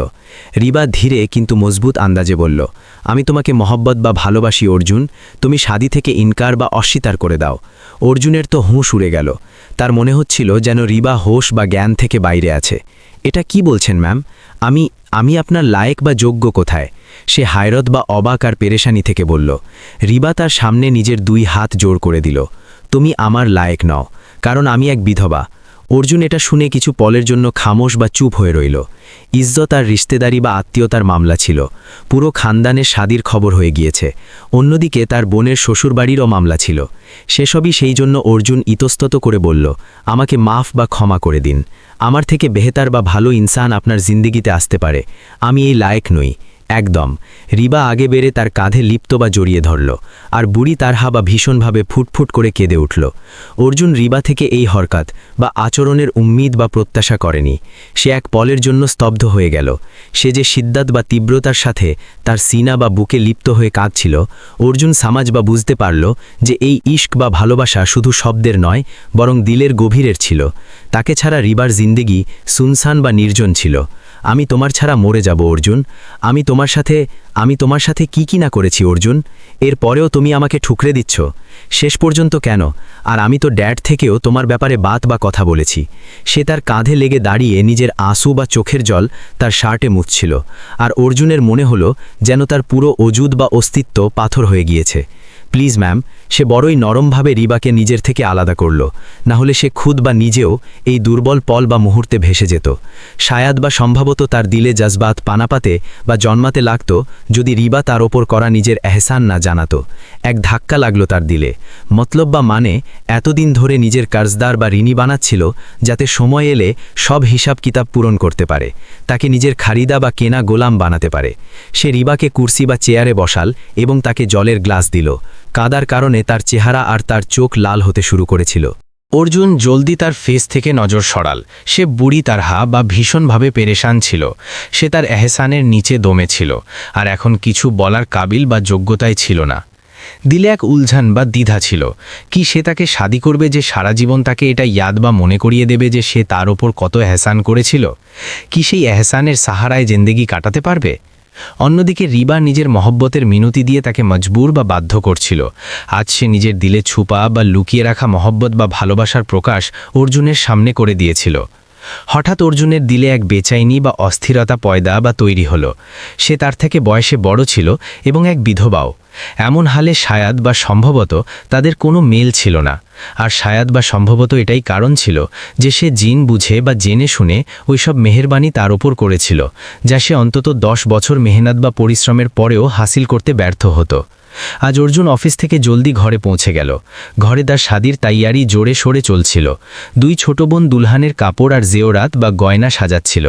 রিবা ধীরে কিন্তু মজবুত আন্দাজে বলল, আমি তোমাকে মহব্বত বা ভালোবাসি অর্জুন, তুমি শাদি থেকে ইনকার বা অস্বীকার করে দাও। অর্জুনের তো হুঁশ উড়ে গেল। তার মনে হচ্ছিল যেন রিবা হোশ বা জ্ঞান থেকে বাইরে আছে। এটা কি বলছেন ম্যাম? আমি আপনার লায়েক বা যোগ্য কোথায়? সে হায়রত বা অবাক আর পেরেশানি থেকে বলল। রিবা তার সামনে নিজের 2 হাত জোড় করে দিল। তুমি আমার লায়েক নও, কারণ আমি এক বিধবা। অর্জুন এটা শুনে কিছু পলের জন্য খামোশ বা চুপ হয়ে রইল। ইজ্জত আর রিশতেদারি বা আত্মীয়তার মামলা ছিল। পুরো খানদানের শাদির খবর হয়ে গিয়েছে। অন্যদিকে তার বোনের শ্বশুরবাড়িরও মামলা ছিল। সেসবই সেই জন্য অর্জুন ইতস্তত করে বলল, আমাকে মাফ বা ক্ষমা করে দিন। আমার থেকে বেহতার বা ভালো ইনসান আপনার জিন্দিগিতে আসতে পারে। আমি এই লায়েক নই, একদম। রিবা আগে বেড়ে তার কাঁধে লিপ্ত বা জড়িয়ে ধরল, আর বুড়ি তারহা বা ভীষণভাবে ফুটফুট করে কেঁদে উঠল। অর্জুন রিবা থেকে এই হরকাত বা আচরণের উম্মিদ বা প্রত্যাশা করেনি। সে এক পলের জন্য স্তব্ধ হয়ে গেল। সে যে সিদ্ধাত বা তীব্রতার সাথে তার সিনা বা বুকে লিপ্ত হয়ে কাঁদছিল, অর্জুন সমাজ বা বুঝতে পারল যে এই ইশক বা ভালোবাসা শুধু শব্দের নয়, বরং দিলের গভীরের ছিল। তাকে ছাড়া রিবার জিন্দেগি সুনসান বা নির্জন ছিল। আমি তোমার ছাড়া মরে যাব অর্জুন। আমি তোমার সাথে কি না করেছি অর্জুন। এর পরেও তুমি আমাকে ঠুকরে দিচ্ছ। শেষ পর্যন্ত কেন? আর আমি তো ড্যাড থেকেও তোমার ব্যাপারে বাত বা কথা বলেছি। সে তার কাঁধে লেগে দাঁড়িয়ে নিজের আঁসু বা চোখের জল তার শার্টে মুছছিল। আর অর্জুনের মনে হলো যেন তার পুরো অজুদ বা অস্তিত্ব পাথর হয়ে গিয়েছে। প্লিজ ম্যাম, সে বড়ই নরমভাবে রিবাকে নিজের থেকে আলাদা করল। না হলে সে খুদ বা নিজেও এই দুর্বল পল বা মুহূর্তে ভেসে যেত। শায়াদ বা সম্ভবত তার দিলে জজবাত পানাপাতে বা জন্মাতে লাগত যদি রিবা তার ওপর করা নিজের এহসান না জানাতো। এক ধাক্কা লাগলো তার দিলে। মতলব বা মানে এতদিন ধরে নিজের কার্জদার বা ঋণী বানাচ্ছিল, যাতে সময় এলে সব হিসাব কিতাব পূরণ করতে পারে, তাকে নিজের খারিদা বা কেনা গোলাম বানাতে পারে। সে রিবাকে কুর্সি বা চেয়ারে বসাল এবং তাকে জলের গ্লাস দিল। কাদার কারণে তার চেহারা আর তার চোখ লাল হতে শুরু করেছিল। অর্জুন জলদি তার ফেস থেকে নজর সরাল। সে বুড়ি তারহা বা ভীষণভাবে পেরেশান ছিল। সে তার এহসানের নিচে দমে ছিল, আর এখন কিছু বলার কাবিল বা যোগ্যতাই ছিল না। দিলে এক উলঝান বা দ্বিধা ছিল। কি সে তাকে শাদি করবে যে সারা জীবন তাকে এটা ইয়াদ বা মনে করিয়ে দেবে যে সে তার ওপর কত এহসান করেছিল? কি সেই এহসানের সাহারায় জিন্দেগি কাটাতে পারবে? অন্যদিকে রিবা নিজের মহব্বতের মিনতি দিয়ে তাকে মজবুর বা বাধ্য করছিল। আজ সে নিজের দিলে ছুপা বা লুকিয়ে রাখা মহব্বত বা ভালোবাসার প্রকাশ অর্জুনের সামনে করে দিয়েছিল। হঠাৎ অর্জুনের দিলে এক বেচাইনি বা অস্থিরতা পয়দা বা তৈরি হলো। সে তার থেকে বয়সে বড় ছিল এবং এক বিধবাও। এমন হালে শায়াদ বা সম্ভবত তাদের কোনো মেল ছিল না। আর শায়াদ বা সম্ভবত এটাই কারণ ছিল যে সে জিন বুঝে বা জেনে শুনে ওইসব মেহেরবানি তার ওপর করেছিল, যা সে অন্তত 10 বছর মেহনত বা পরিশ্রমের পরেও হাসিল করতে ব্যর্থ হতো। আজ অর্জুন অফিস থেকে জলদি ঘরে পৌঁছে গেল। ঘরে তার শাদির তাইয়ারি জোরে সোরে চলছিল। 2 ছোট বোন দুলহানের কাপড় আর জেওরাত বা গয়না সাজাচ্ছিল,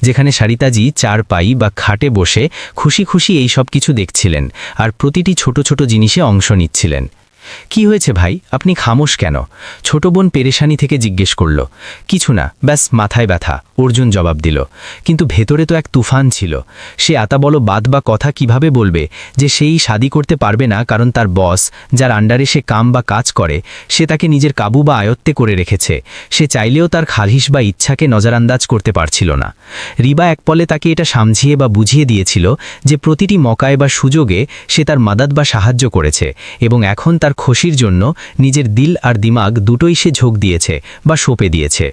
যেখানে সারিতাজি চারপাই বা খাটে বসে খুশি খুশি এই সব কিছু দেখছিলেন আর প্রতিটি ছোট ছোট জিনিসে অংশ নিচ্ছিলেন। কি হয়েছে ভাই, আপনি খামোশ কেন? ছোট বোন পেরেশানি থেকে জিজ্ঞেস করল। কিছু না, ব্যাস মাথায় ব্যথা, অর্জুন জবাব দিল। কিন্তু ভেতরে তো এক তুফান ছিল। সে আতা বলো বাদ বা কথা কিভাবে বলবে যে সেই শাদি করতে পারবে না, কারণ তার বস, যার আন্ডারে সে কাম বা কাজ করে, সে তাকে নিজের কাবু বা আয়ত্তে করে রেখেছে। সে চাইলেও তার খালিশ বা ইচ্ছাকে নজরান্দাজ করতে পারছিল না। রিবা এক পলে তাকে এটা সামঝিয়ে বা বুঝিয়ে দিয়েছিল যে প্রতিটি মকায় বা সুযোগে সে তার মাদাদ বা সাহায্য করেছে, এবং এখন তার খুশির জন্য নিজের দিল আর দিমাগ দুটোই সে ঝোঁক দিয়েছে বা সঁপে দিয়েছে।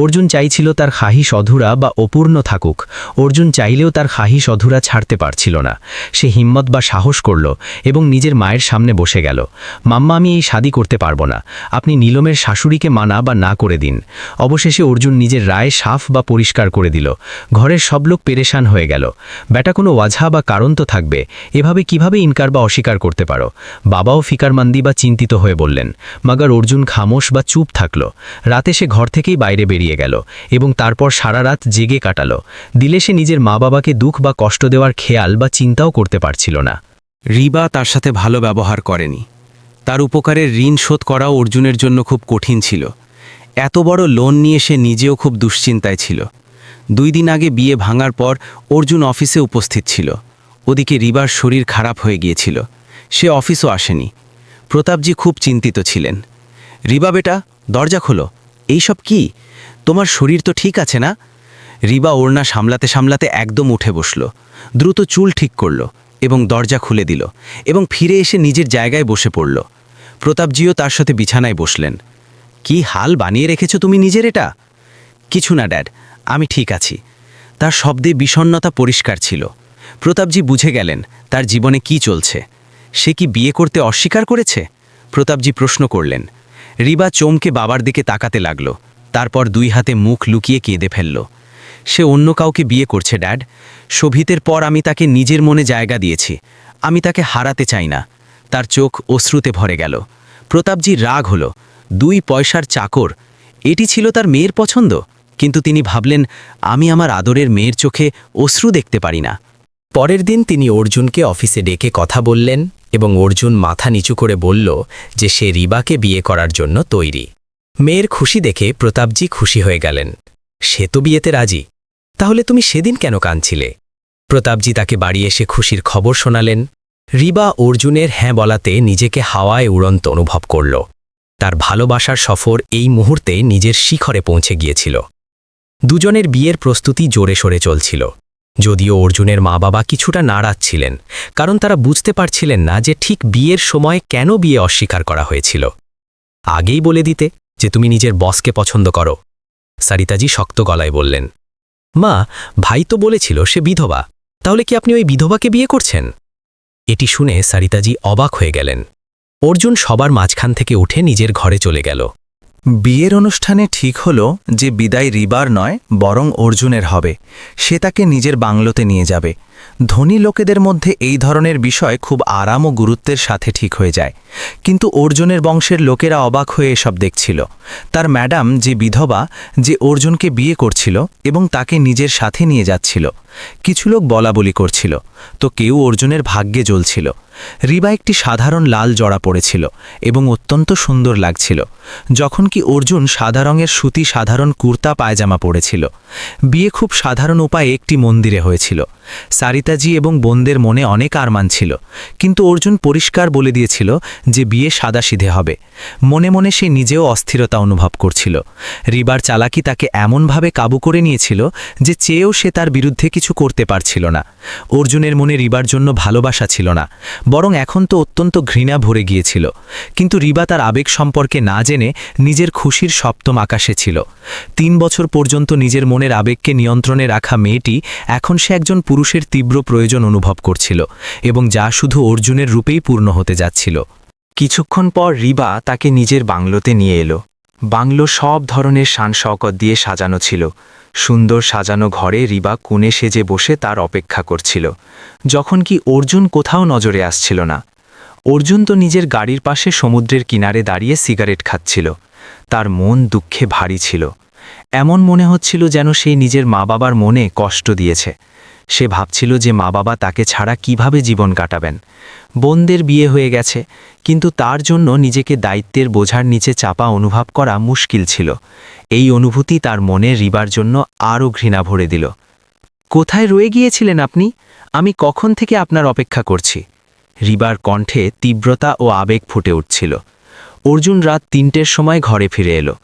অর্জুন চাইছিল তার খাহিশ অধুরা বা অপূর্ণ থাকুক। অর্জুন চাইলেও তার খাহিশ অধুরা ছাড়তে পারছিল না। সে হিম্মত বা সাহস করল এবং নিজের মায়ের সামনে বসে গেল। মাম্মা, আমি এই শাদি করতে পারবো না। আপনি নীলমের শাশুড়িকে মানা বা না করে দিন। অবশেষে অর্জুন নিজের রায় সাফ বা পরিষ্কার করে দিল। ঘরের সব লোক পেরেশান হয়ে গেল। বেটা, কোনো ওয়াজহা বা কারণ তো থাকবে, এভাবে কিভাবে ইনকার বা অস্বীকার করতে পারো? বাবাও ফিকারমান্দি বা চিন্তিত হয়ে বললেন। মাগার অর্জুন খামোশ বা চুপ থাকল। রাতে সে ঘর থেকেই বাইরে বেরিয়ে গেল এবং তারপর সারা রাত জেগে কাটালো। দিলে সে নিজের মা বাবাকে দুঃখ বা কষ্ট দেওয়ার খেয়াল বা চিন্তাও করতে পারছিল না। রিবা তার সাথে ভালো ব্যবহার করেনি। তার উপকারের ঋণ শোধ করাও অর্জুনের জন্য খুব কঠিন ছিল। এত বড় লোন নিয়ে সে নিজেও খুব দুশ্চিন্তায় ছিল। 2 দিন আগে বিয়ে ভাঙার পর অর্জুন অফিসে উপস্থিত ছিল। ওদিকে রিবার শরীর খারাপ হয়ে গিয়েছিল, সে অফিসও আসেনি। প্রতাপজি খুব চিন্তিত ছিলেন। রিবা বেটা, দরজা খোলো। এইসব কি? তোমার শরীর তো ঠিক আছে না? রিবা ওড়না সামলাতে সামলাতে একদম উঠে বসল, দ্রুত চুল ঠিক করল এবং দরজা খুলে দিল এবং ফিরে এসে নিজের জায়গায় বসে পড়ল। প্রতাপজিও তার সাথে বিছানায় বসলেন। কি হাল বানিয়ে রেখেছো তুমি নিজের এটা? কিছু না ড্যাড, আমি ঠিক আছি। তার শব্দে বিষণ্ণতা পরিষ্কার ছিল। প্রতাপজি বুঝে গেলেন তার জীবনে কি চলছে। সে কি বিয়ে করতে অস্বীকার করেছে? প্রতাপজি প্রশ্ন করলেন। রিবা চমকে বাবার দিকে তাকাতে লাগল, তারপর 2 হাতে মুখ লুকিয়ে কেঁদে ফেলল। সে অন্য কাউকে বিয়ে করছে ড্যাড। শোভিতের পর আমি তাকে নিজের মনে জায়গা দিয়েছি, আমি তাকে হারাতে চাই না। তার চোখ অশ্রুতে ভরে গেল। প্রতাপজির রাগ হলো। 2 পয়সার চাকর, এটি ছিল তার মেয়ের পছন্দ, কিন্তু তিনি ভাবলেন, আমি আমার আদরের মেয়ের চোখে অশ্রু দেখতে পারি না। পরের দিন তিনি অর্জুনকে অফিসে ডেকে কথা বললেন এবং অর্জুন মাথা নিচু করে বলল যে সে রিবাকে বিয়ে করার জন্য তৈরি। মেয়ের খুশি দেখে প্রতাপজি খুশি হয়ে গেলেন। সে তো বিয়েতে রাজি, তাহলে তুমি সেদিন কেন কাঁদছিলে? প্রতাপজি তাকে বাড়ি এসে খুশির খবর শোনালেন। রিবা অর্জুনের হ্যাঁ বলাতে নিজেকে হাওয়ায় উড়ন্ত অনুভব করল। তার ভালোবাসার সফর এই মুহূর্তে নিজের শিখরে পৌঁছে গিয়েছিল। দুজনের বিয়ের প্রস্তুতি জোরে সোরে চলছিল, যদিও অর্জুনের মা বাবা কিছুটা নারাজ ছিলেন, কারণ তারা বুঝতে পারছিলেন না যে ঠিক বিয়ের সময় কেন বিয়ে অস্বীকার করা হয়েছিল। আগেই বলে দিতে যে তুমি নিজের বসকে পছন্দ করো, সারিতাজি শক্ত গলায় বললেন। মা, ভাই তো বলেছিল সে বিধবা, তাহলে কি আপনি ওই বিধবাকে বিয়ে করছেন? এটি শুনে সারিতাজি অবাক হয়ে গেলেন। অর্জুন সবার মাঝখান থেকে উঠে নিজের ঘরে চলে গেল। বিয়ের অনুষ্ঠানে ঠিক হলো যে বিদায় রিবার নয়, বরং অর্জুনের হবে। সে তাকে নিজের বাংলোতে নিয়ে যাবে। ধনী লোকেদের মধ্যে এই ধরনের বিষয় খুব আরাম ও গুরুত্বের সাথে ঠিক হয়ে যায়, কিন্তু অর্জুনের বংশের লোকেরা অবাক হয়ে এসব দেখছিল। তার ম্যাডাম যে বিধবা, যে অর্জুনকে বিয়ে করছিল এবং তাকে নিজের সাথে নিয়ে যাচ্ছিল। কিছু লোক বলাবলি করছিল, তো কেউ অর্জুনের ভাগ্যে জ্বলছিল। রিবা একটি সাধারণ লাল জড়া পড়েছিল এবং অত্যন্ত সুন্দর লাগছিল, যখন কি অর্জুন সাদা রঙের সুতি সাধারণ কুর্তা পায়জামা পরেছিল। বিয়ে খুব সাধারণ উপায়ে একটি মন্দিরে হয়েছিল। সারিতাজি এবং বোনদের মনে অনেক আরমান ছিল, কিন্তু অর্জুন পরিষ্কার বলে দিয়েছিল যে বিয়ে সাদাসিধে হবে। মনে মনে সে নিজেও অস্থিরতা অনুভব করছিল। রিবার চালাকি তাকে এমনভাবে কাবু করে নিয়েছিল যে চেয়েও সে তার বিরুদ্ধে কিছু করতে পারছিল না। অর্জুনের মনে রিবার জন্য ভালোবাসা ছিল না, বরং এখন তো অত্যন্ত ঘৃণা ভরে গিয়েছিল। কিন্তু রিবা তার আবেগ সম্পর্কে না জেনে নিজের খুশির সপ্তম আকাশে ছিল। 3 বছর পর্যন্ত নিজের মনের আবেগকে নিয়ন্ত্রণে রাখা মেয়েটি এখন সে একজন পুরুষের তীব্র প্রয়োজন অনুভব করছিল, এবং যা শুধু অর্জুনের রূপেই পূর্ণ হতে যাচ্ছিল। কিছুক্ষণ পর রিবা তাকে নিজের বাংলোতে নিয়ে এলো। বাংলো সব ধরনের শান শওকত দিয়ে সাজানো ছিল। সুন্দর সাজানো ঘরে রিবা কোণে সেজে বসে তার অপেক্ষা করছিল, যখন কি অর্জুন কোথাও নজরে আসছিল না। অর্জুন তো নিজের গাড়ির পাশে সমুদ্রের কিনারে দাঁড়িয়ে সিগারেট খাচ্ছিল। তার মন দুঃখে ভারী ছিল। এমন মনে হচ্ছিল যেন সে নিজের মা বাবার মনে কষ্ট দিয়েছে। সে ভাবছিল যে মা বাবা তাকে ছাড়া কিভাবে জীবন কাটাবেন। বোনদের বিয়ে হয়ে গেছে, কিন্তু তার জন্য নিজেকে দায়িত্বের বোঝার নিচে চাপা অনুভব করা মুশকিল ছিল। এই অনুভূতি তার মনে রিবার জন্য আরও ঘৃণা ভরে দিল। কোথায় রয়ে গিয়েছিলেন আপনি? আমি কখন থেকে আপনার অপেক্ষা করছি। রিবার কণ্ঠে তীব্রতা ও আবেগ ফুটে উঠছিল। অর্জুন রাত 3টের সময় ঘরে ফিরে এলো।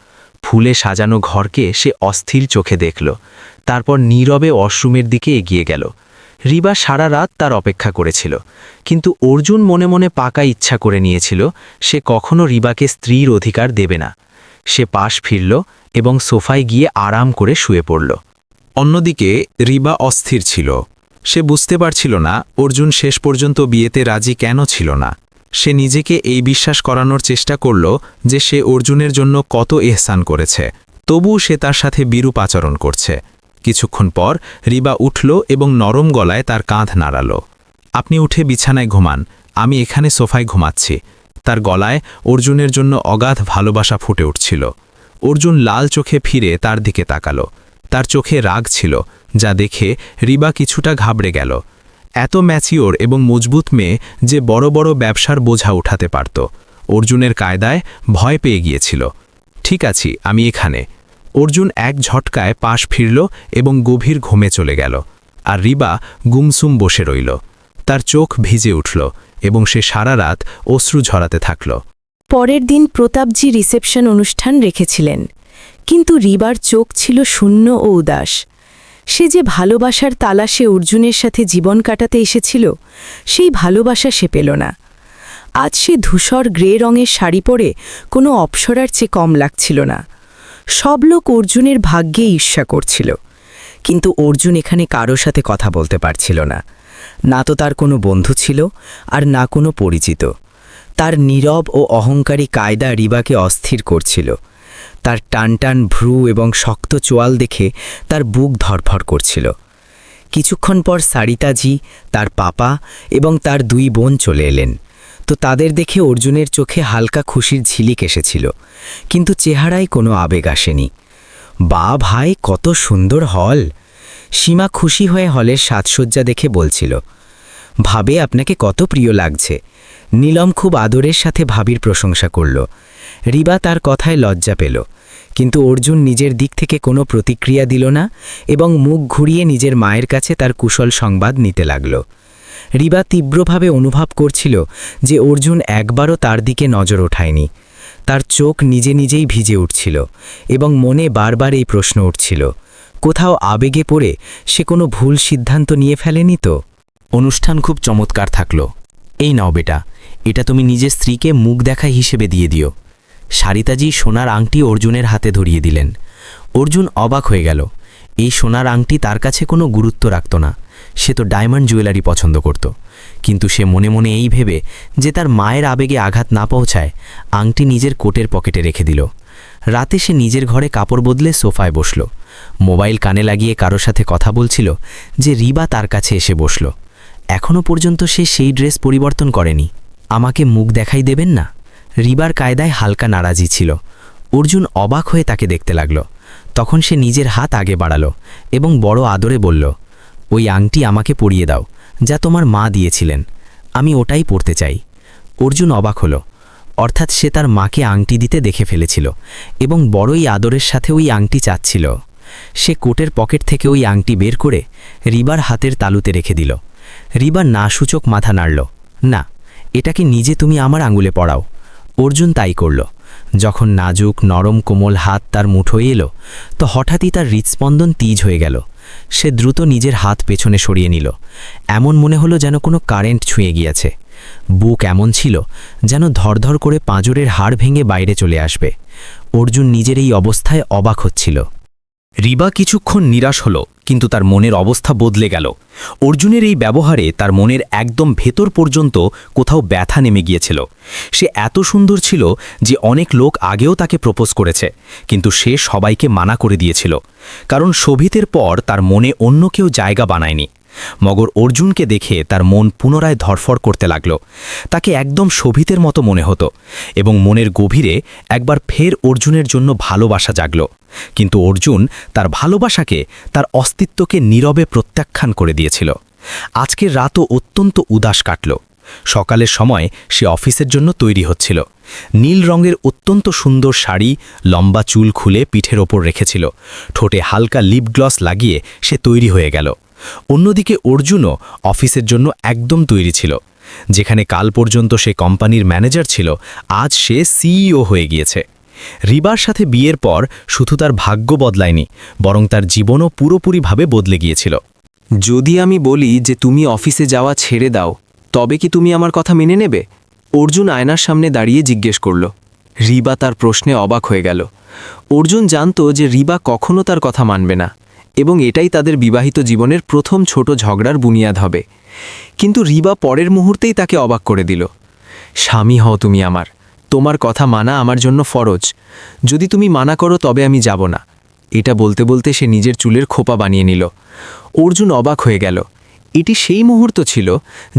ফুলে সাজানো ঘরকে সে অস্থির চোখে দেখল, তারপর নীরবে ওয়াশরুমের দিকে এগিয়ে গেল। রিবা সারা রাত তার অপেক্ষা করেছিল, কিন্তু অর্জুন মনে মনে পাকা ইচ্ছা করে নিয়েছিল সে কখনো রিবাকে স্ত্রীর অধিকার দেবে না। সে পাশ ফিরল এবং সোফায় গিয়ে আরাম করে শুয়ে পড়ল। অন্যদিকে রিবা অস্থির ছিল। সে বুঝতে পারছিল না অর্জুন শেষ পর্যন্ত বিয়েতে রাজি কেন ছিল না। সে নিজেকে এই বিশ্বাস করানোর চেষ্টা করল যে সে অর্জুনের জন্য কত এহসান করেছে, তবু সে তার সাথে বিরূপ আচরণ করছে। কিছুক্ষণ পর রিবা উঠল এবং নরম গলায় তার কাঁধ নাড়াল। আপনি উঠে বিছানায় ঘুমান, আমি এখানে সোফায় ঘুমাচ্ছি। তার গলায় অর্জুনের জন্য অগাধ ভালোবাসা ফুটে উঠছিল। অর্জুন লাল চোখে ফিরে তার দিকে তাকালো। তার চোখে রাগ ছিল, যা দেখে রিবা কিছুটা ঘাবড়ে গেল। এত ম্যাচিওর এবং মজবুত মেয়ে যে বড় বড় ব্যবসার বোঝা উঠাতে পারত। অর্জুনের কায়দায় ভয় পেয়ে গিয়েছিল। ঠিক আছি, আমি এখানে। অর্জুন এক ঝটকায় পাশ ফিরল এবং গভীর ঘুমে চলে গেল, আর রিবা গুমসুম বসে রইল। তার চোখ ভিজে উঠল এবং সে সারা রাত অশ্রু ঝরাতে থাকল। পরের দিন প্রতাপজি রিসেপশন অনুষ্ঠান রেখেছিলেন, কিন্তু রিবার চোখ ছিল শূন্য ও উদাস। সে যে ভালোবাসার তালাশে অর্জুনের সাথে জীবন কাটাতে এসেছিল, সেই ভালোবাসা সে পেল না। আজ সে ধূসর গ্রে রঙের শাড়ি পরে কোনো অপ্সরার চেয়ে কম লাগছিল না। সব লোক অর্জুনের ভাগ্যে ঈর্ষা করছিল, কিন্তু অর্জুন এখানে কারো সাথে কথা বলতে পারছিল না। না তো তার কোনো বন্ধু ছিল, আর না কোনো পরিচিত। তার নীরব ও অহংকারী কায়দা রিবাকে অস্থির করছিল। তার টানটান ভ্রু এবং শক্ত চোয়াল দেখে তার বুক ধরফর করছিল। কিছুক্ষণ পর সারিতাজি, তার পাপা এবং তার 2 বোন চলে এলেন। তো তাদের দেখে অর্জুনের চোখে হালকা খুশির ঝিলিক এসেছিল, কিন্তু চেহারায় কোনো আবেগ আসেনি। বা ভাই, কত সুন্দর হল! সীমা খুশি হয়ে হলের সাজসজ্জা দেখে বলছিল, ভাবে আপনাকে কত প্রিয় লাগছে। নীলম খুব আদরের সাথে ভাবির প্রশংসা করল। রিবা তার কথায় লজ্জা পেল, কিন্তু অর্জুন নিজের দিক থেকে কোনো প্রতিক্রিয়া দিল না এবং মুখ ঘুরিয়ে নিজের মায়ের কাছে তার কুশল সংবাদ নিতে লাগল। রিবা তীব্রভাবে অনুভব করছিল যে অর্জুন একবারও তার দিকে নজর ওঠায়নি। তার চোখ নিজে নিজেই ভিজে উঠছিল এবং মনে বারবার এই প্রশ্ন উঠছিল, কোথাও আবেগে পড়ে সে কোনো ভুল সিদ্ধান্ত নিয়ে ফেলেনি তো? অনুষ্ঠান খুব চমৎকার থাকলো। এই নাও বেটা, এটা তুমি নিজের স্ত্রীকে মুখ দেখা হিসেবে দিয়ে দিও। সারিতাজি সোনার আংটি অর্জুনের হাতে ধরিয়ে দিলেন। অর্জুন অবাক হয়ে গেল। এই সোনার আংটি তার কাছে কোনো গুরুত্ব রাখত না। সে তো ডায়মন্ড জুয়েলারি পছন্দ করত, কিন্তু সে মনে মনে এই ভেবে যে তার মায়ের আবেগে আঘাত না পৌঁছায়, আংটি নিজের কোটের পকেটে রেখে দিল। রাতে সে নিজের ঘরে কাপড় বদলে সোফায় বসল। মোবাইল কানে লাগিয়ে কারো সাথে কথা বলছিল যে রিবা তার কাছে এসে বসল। এখনও পর্যন্ত সে সেই ড্রেস পরিবর্তন করেনি। আমাকে মুখ দেখাই দেবেন না? রিবার কায়দায় হালকা নারাজি ছিল। অর্জুন অবাক হয়ে তাকে দেখতে লাগল। তখন সে নিজের হাত আগে বাড়ালো এবং বড় আদরে বলল, ওই আংটি আমাকে পরিয়ে দাও, যা তোমার মা দিয়েছিলেন। আমি ওটাই পরতে চাই। অর্জুন অবাক হল। অর্থাৎ সে তার মাকে আংটি দিতে দেখে ফেলেছিল এবং বড়ই আদরের সাথে ওই আংটি চাচ্ছিল। সে কোটের পকেট থেকে ওই আংটি বের করে রিবার হাতের তালুতে রেখে দিল। রিবা না সূচক মাথা নাড়ল। না, এটাকে নিজে তুমি আমার আঙুলে পড়াও। অর্জুন তাই করল। যখন নাজুক নরম কোমল হাত তার মুঠোয় এলো, তো হঠাৎই তার হৃৎস্পন্দন তেজ হয়ে গেল। সে দ্রুত নিজের হাত পেছনে সরিয়ে নিল। এমন মনে হলো যেন কোনো কারেন্ট ছুঁয়ে গিয়েছে। বুক এমন ছিল যেন ধরধর করে পাঁজরের হাড় ভেঙে বাইরে চলে আসবে। অর্জুন নিজের এই অবস্থায় অবাক হচ্ছিল। রিবা কিছুক্ষণ নিরাশ হল, কিন্তু তার মনের অবস্থা বদলে গেল। অর্জুনের এই ব্যবহারে তার মনের একদম ভেতর পর্যন্ত কোথাও ব্যথা নেমে গিয়েছিল। সে এত সুন্দর ছিল যে অনেক লোক আগেও তাকে প্রপোজ করেছে, কিন্তু সে সবাইকে মানা করে দিয়েছিল, কারণ শোভিতের পর তার মনে অন্য কেউ জায়গা বানায়নি। মগর অর্জুনকে দেখে তার মন পুনরায় ধরফর করতে লাগল। তাকে একদম শোভিতের মতো মনে হতো এবং মনের গভীরে একবার ফের অর্জুনের জন্য ভালোবাসা জাগল। কিন্তু অর্জুন তার ভালোবাসাকে, তার অস্তিত্বকে নীরবে প্রত্যাখ্যান করে দিয়েছিল। আজকের রাতও অত্যন্ত উদাস কাটল। সকালের সময় সে অফিসের জন্য তৈরি হচ্ছিল। নীল রঙের অত্যন্ত সুন্দর শাড়ি, লম্বা চুল খুলে পিঠের ওপর রেখেছিল। ঠোঁটে হালকা লিপ গ্লস লাগিয়ে সে তৈরি হয়ে গেল। অন্যদিকে অর্জুনও অফিসের জন্য একদম তৈরি ছিল। যেখানে কাল পর্যন্ত সে কোম্পানির ম্যানেজার ছিল, আজ সে সিইও হয়ে গিয়েছে। রিবার সাথে বিয়ের পর শুধু তার ভাগ্য বদলায়নি, বরং তার জীবনও পুরোপুরিভাবে বদলে গিয়েছিল। যদি আমি বলি যে তুমি অফিসে যাওয়া ছেড়ে দাও, তবে কি তুমি আমার কথা মেনে নেবে? অর্জুন আয়নার সামনে দাঁড়িয়ে জিজ্ঞেস করল। রিবা তার প্রশ্নে অবাক হয়ে গেল। অর্জুন জানত যে রিবা কখনো তার কথা মানবে না এবং এটাই তাদের বিবাহিত জীবনের প্রথম ছোট ঝগড়ার বুনিয়াদ হবে। কিন্তু রিবা পরের মুহূর্তেই তাকে অবাক করে দিল। স্বামী হও তুমি আমার, তোমার কথা মানা আমার জন্য ফরজ। যদি তুমি মানা করো তবে আমি যাব না। এটা বলতে বলতে সে নিজের চুলের খোপা বানিয়ে নিল। অর্জুন অবাক হয়ে গেল। এটি সেই মুহূর্ত ছিল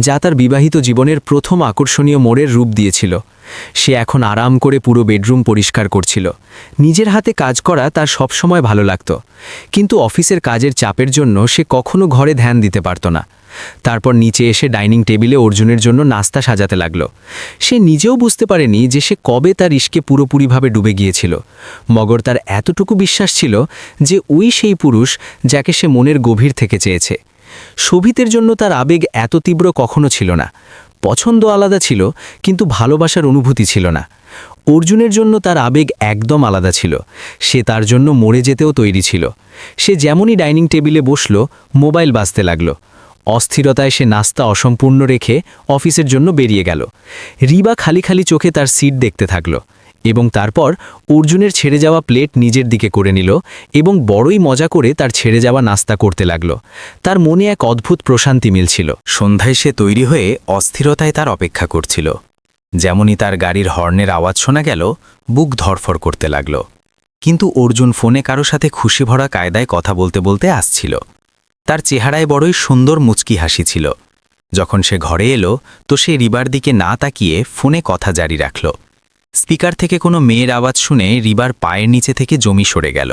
যা তার বিবাহিত জীবনের প্রথম আকর্ষণীয় মোড়ের রূপ দিয়েছিল। সে এখন আরাম করে পুরো বেডরুম পরিষ্কার করছিল। নিজের হাতে কাজ করা তার সবসময় ভালো লাগত, কিন্তু অফিসের কাজের চাপের জন্য সে কখনো ঘরে ধ্যান দিতে পারত না। তারপর নিচে এসে ডাইনিং টেবিলে অর্জুনের জন্য নাস্তা সাজাতে লাগলো। সে নিজেও বুঝতে পারেনি যে সে কবে তার ইশকে পুরোপুরিভাবে ডুবে গিয়েছিল। মগর তার এতটুকু বিশ্বাস ছিল যে ওই সেই পুরুষ যাকে সে মনের গভীর থেকে চেয়েছে। শোভিতের জন্য তার আবেগ এত তীব্র কখনো ছিল না। পছন্দ আলাদা ছিল, কিন্তু ভালোবাসার অনুভূতি ছিল না। অর্জুনের জন্য তার আবেগ একদম আলাদা ছিল। সে তার জন্য মরে যেতেও তৈরি ছিল। সে যেমনই ডাইনিং টেবিলে বসল, মোবাইল বাজতে লাগল। অস্থিরতায় সে নাস্তা অসম্পূর্ণ রেখে অফিসের জন্য বেরিয়ে গেল। রিবা খালি খালি চোখে তার সিট দেখতে থাকল এবং তারপর অর্জুনের ছেড়ে যাওয়া প্লেট নিজের দিকে করে নিল এবং বড়ই মজা করে তার ছেড়ে যাওয়া নাস্তা করতে লাগল। তার মনে এক অদ্ভুত প্রশান্তি মিলছিল। সন্ধ্যায় সে তৈরি হয়ে অস্থিরতায় তার অপেক্ষা করছিল। যেমনই তার গাড়ির হর্নের আওয়াজ শোনা গেল, বুক ধরফর করতে লাগল। কিন্তু অর্জুন ফোনে কারো সাথে খুশি ভরা কায়দায় কথা বলতে বলতে আসছিল। তার চেহারায় বড়ই সুন্দর মুচকি হাসি ছিল। যখন সে ঘরে এলো তো সে রিবার দিকে না তাকিয়ে ফোনে কথা জারি রাখল। স্পিকার থেকে কোনো মেয়ের আওয়াজ শুনে রিবার পায়ের নিচে থেকে জমি সরে গেল।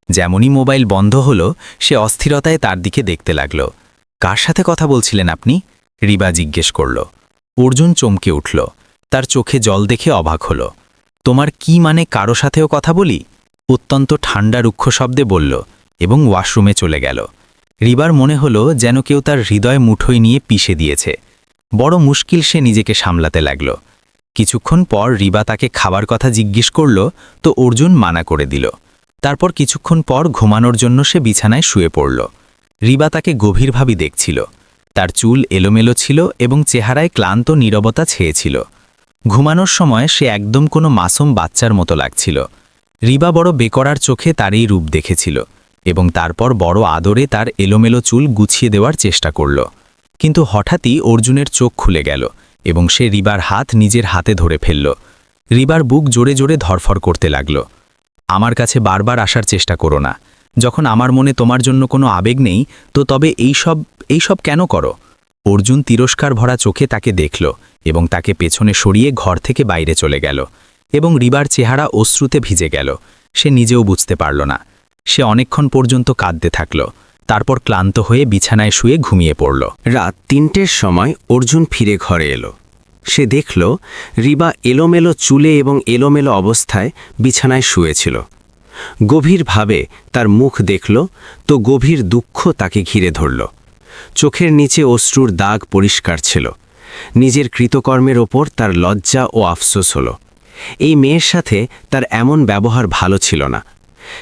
যেমনই মোবাইল বন্ধ হলো, সে অস্থিরতায় তার দিকে দেখতে লাগল। কার সাথে কথা বলছিলেন আপনি? রিবা জিজ্ঞেস করল। অর্জুন চমকে উঠল। তার চোখে জল দেখে অবাক হল। তোমার কি মানে কারো সাথেও কথা বলি? অত্যন্ত ঠান্ডা রুক্ষ শব্দে বলল এবং ওয়াশরুমে চলে গেল। রিবার মনে হলো যেন কেউ তার হৃদয় মুঠোয় নিয়ে পিষে দিয়েছে। বড় মুশকিল সে নিজেকে সামলাতে লাগল। কিছুক্ষণ পর রিবা তাকে খাবার কথা জিজ্ঞেস করল, তো অর্জুন মানা করে দিল। তারপর কিছুক্ষণ পর ঘুমানোর জন্য সে বিছানায় শুয়ে পড়ল। রিবা তাকে গভীরভাবে দেখছিল। তার চুল এলোমেলো ছিল এবং চেহারায় ক্লান্ত নীরবতা ছেয়েছিল। ঘুমানোর সময় সে একদম কোনো মাসুম বাচ্চার মতো লাগছিল। রিবা বড় বেকরার চোখে তার এই রূপ দেখেছিল এবং তারপর বড় আদরে তার এলোমেলো চুল গুছিয়ে দেওয়ার চেষ্টা করল। কিন্তু হঠাৎই অর্জুনের চোখ খুলে গেল এবং সে রিবার হাত নিজের হাতে ধরে ফেলল। রিবার বুক জোরে জোরে ধরফর করতে লাগল। আমার কাছে বারবার আসার চেষ্টা করো না। যখন আমার মনে তোমার জন্য কোনো আবেগ নেই, তো তবে এইসব কেন করো? অর্জুন তিরস্কার ভরা চোখে তাকে দেখল এবং তাকে পেছনে সরিয়ে ঘর থেকে বাইরে চলে গেল এবং রিবার চেহারা অশ্রুতে ভিজে গেল। সে নিজেও বুঝতে পারল না। সে অনেকক্ষণ পর্যন্ত কাঁদতে থাকল। তারপর ক্লান্ত হয়ে বিছানায় শুয়ে ঘুমিয়ে পড়ল। রাত ৩টের সময় অর্জুন ফিরে ঘরে এলো। সে দেখল রিবা এলোমেলো চুলে এবং এলোমেলো অবস্থায় বিছানায় শুয়েছিল। গভীরভাবে তার মুখ দেখল তো গভীর দুঃখ তাকে ঘিরে ধরল। চোখের নিচে অশ্রুর দাগ পরিষ্কার ছিল। নিজের কৃতকর্মের ওপর তার লজ্জা ও আফসোস হল। এই মেয়ের সাথে তার এমন ব্যবহার ভালো ছিল না।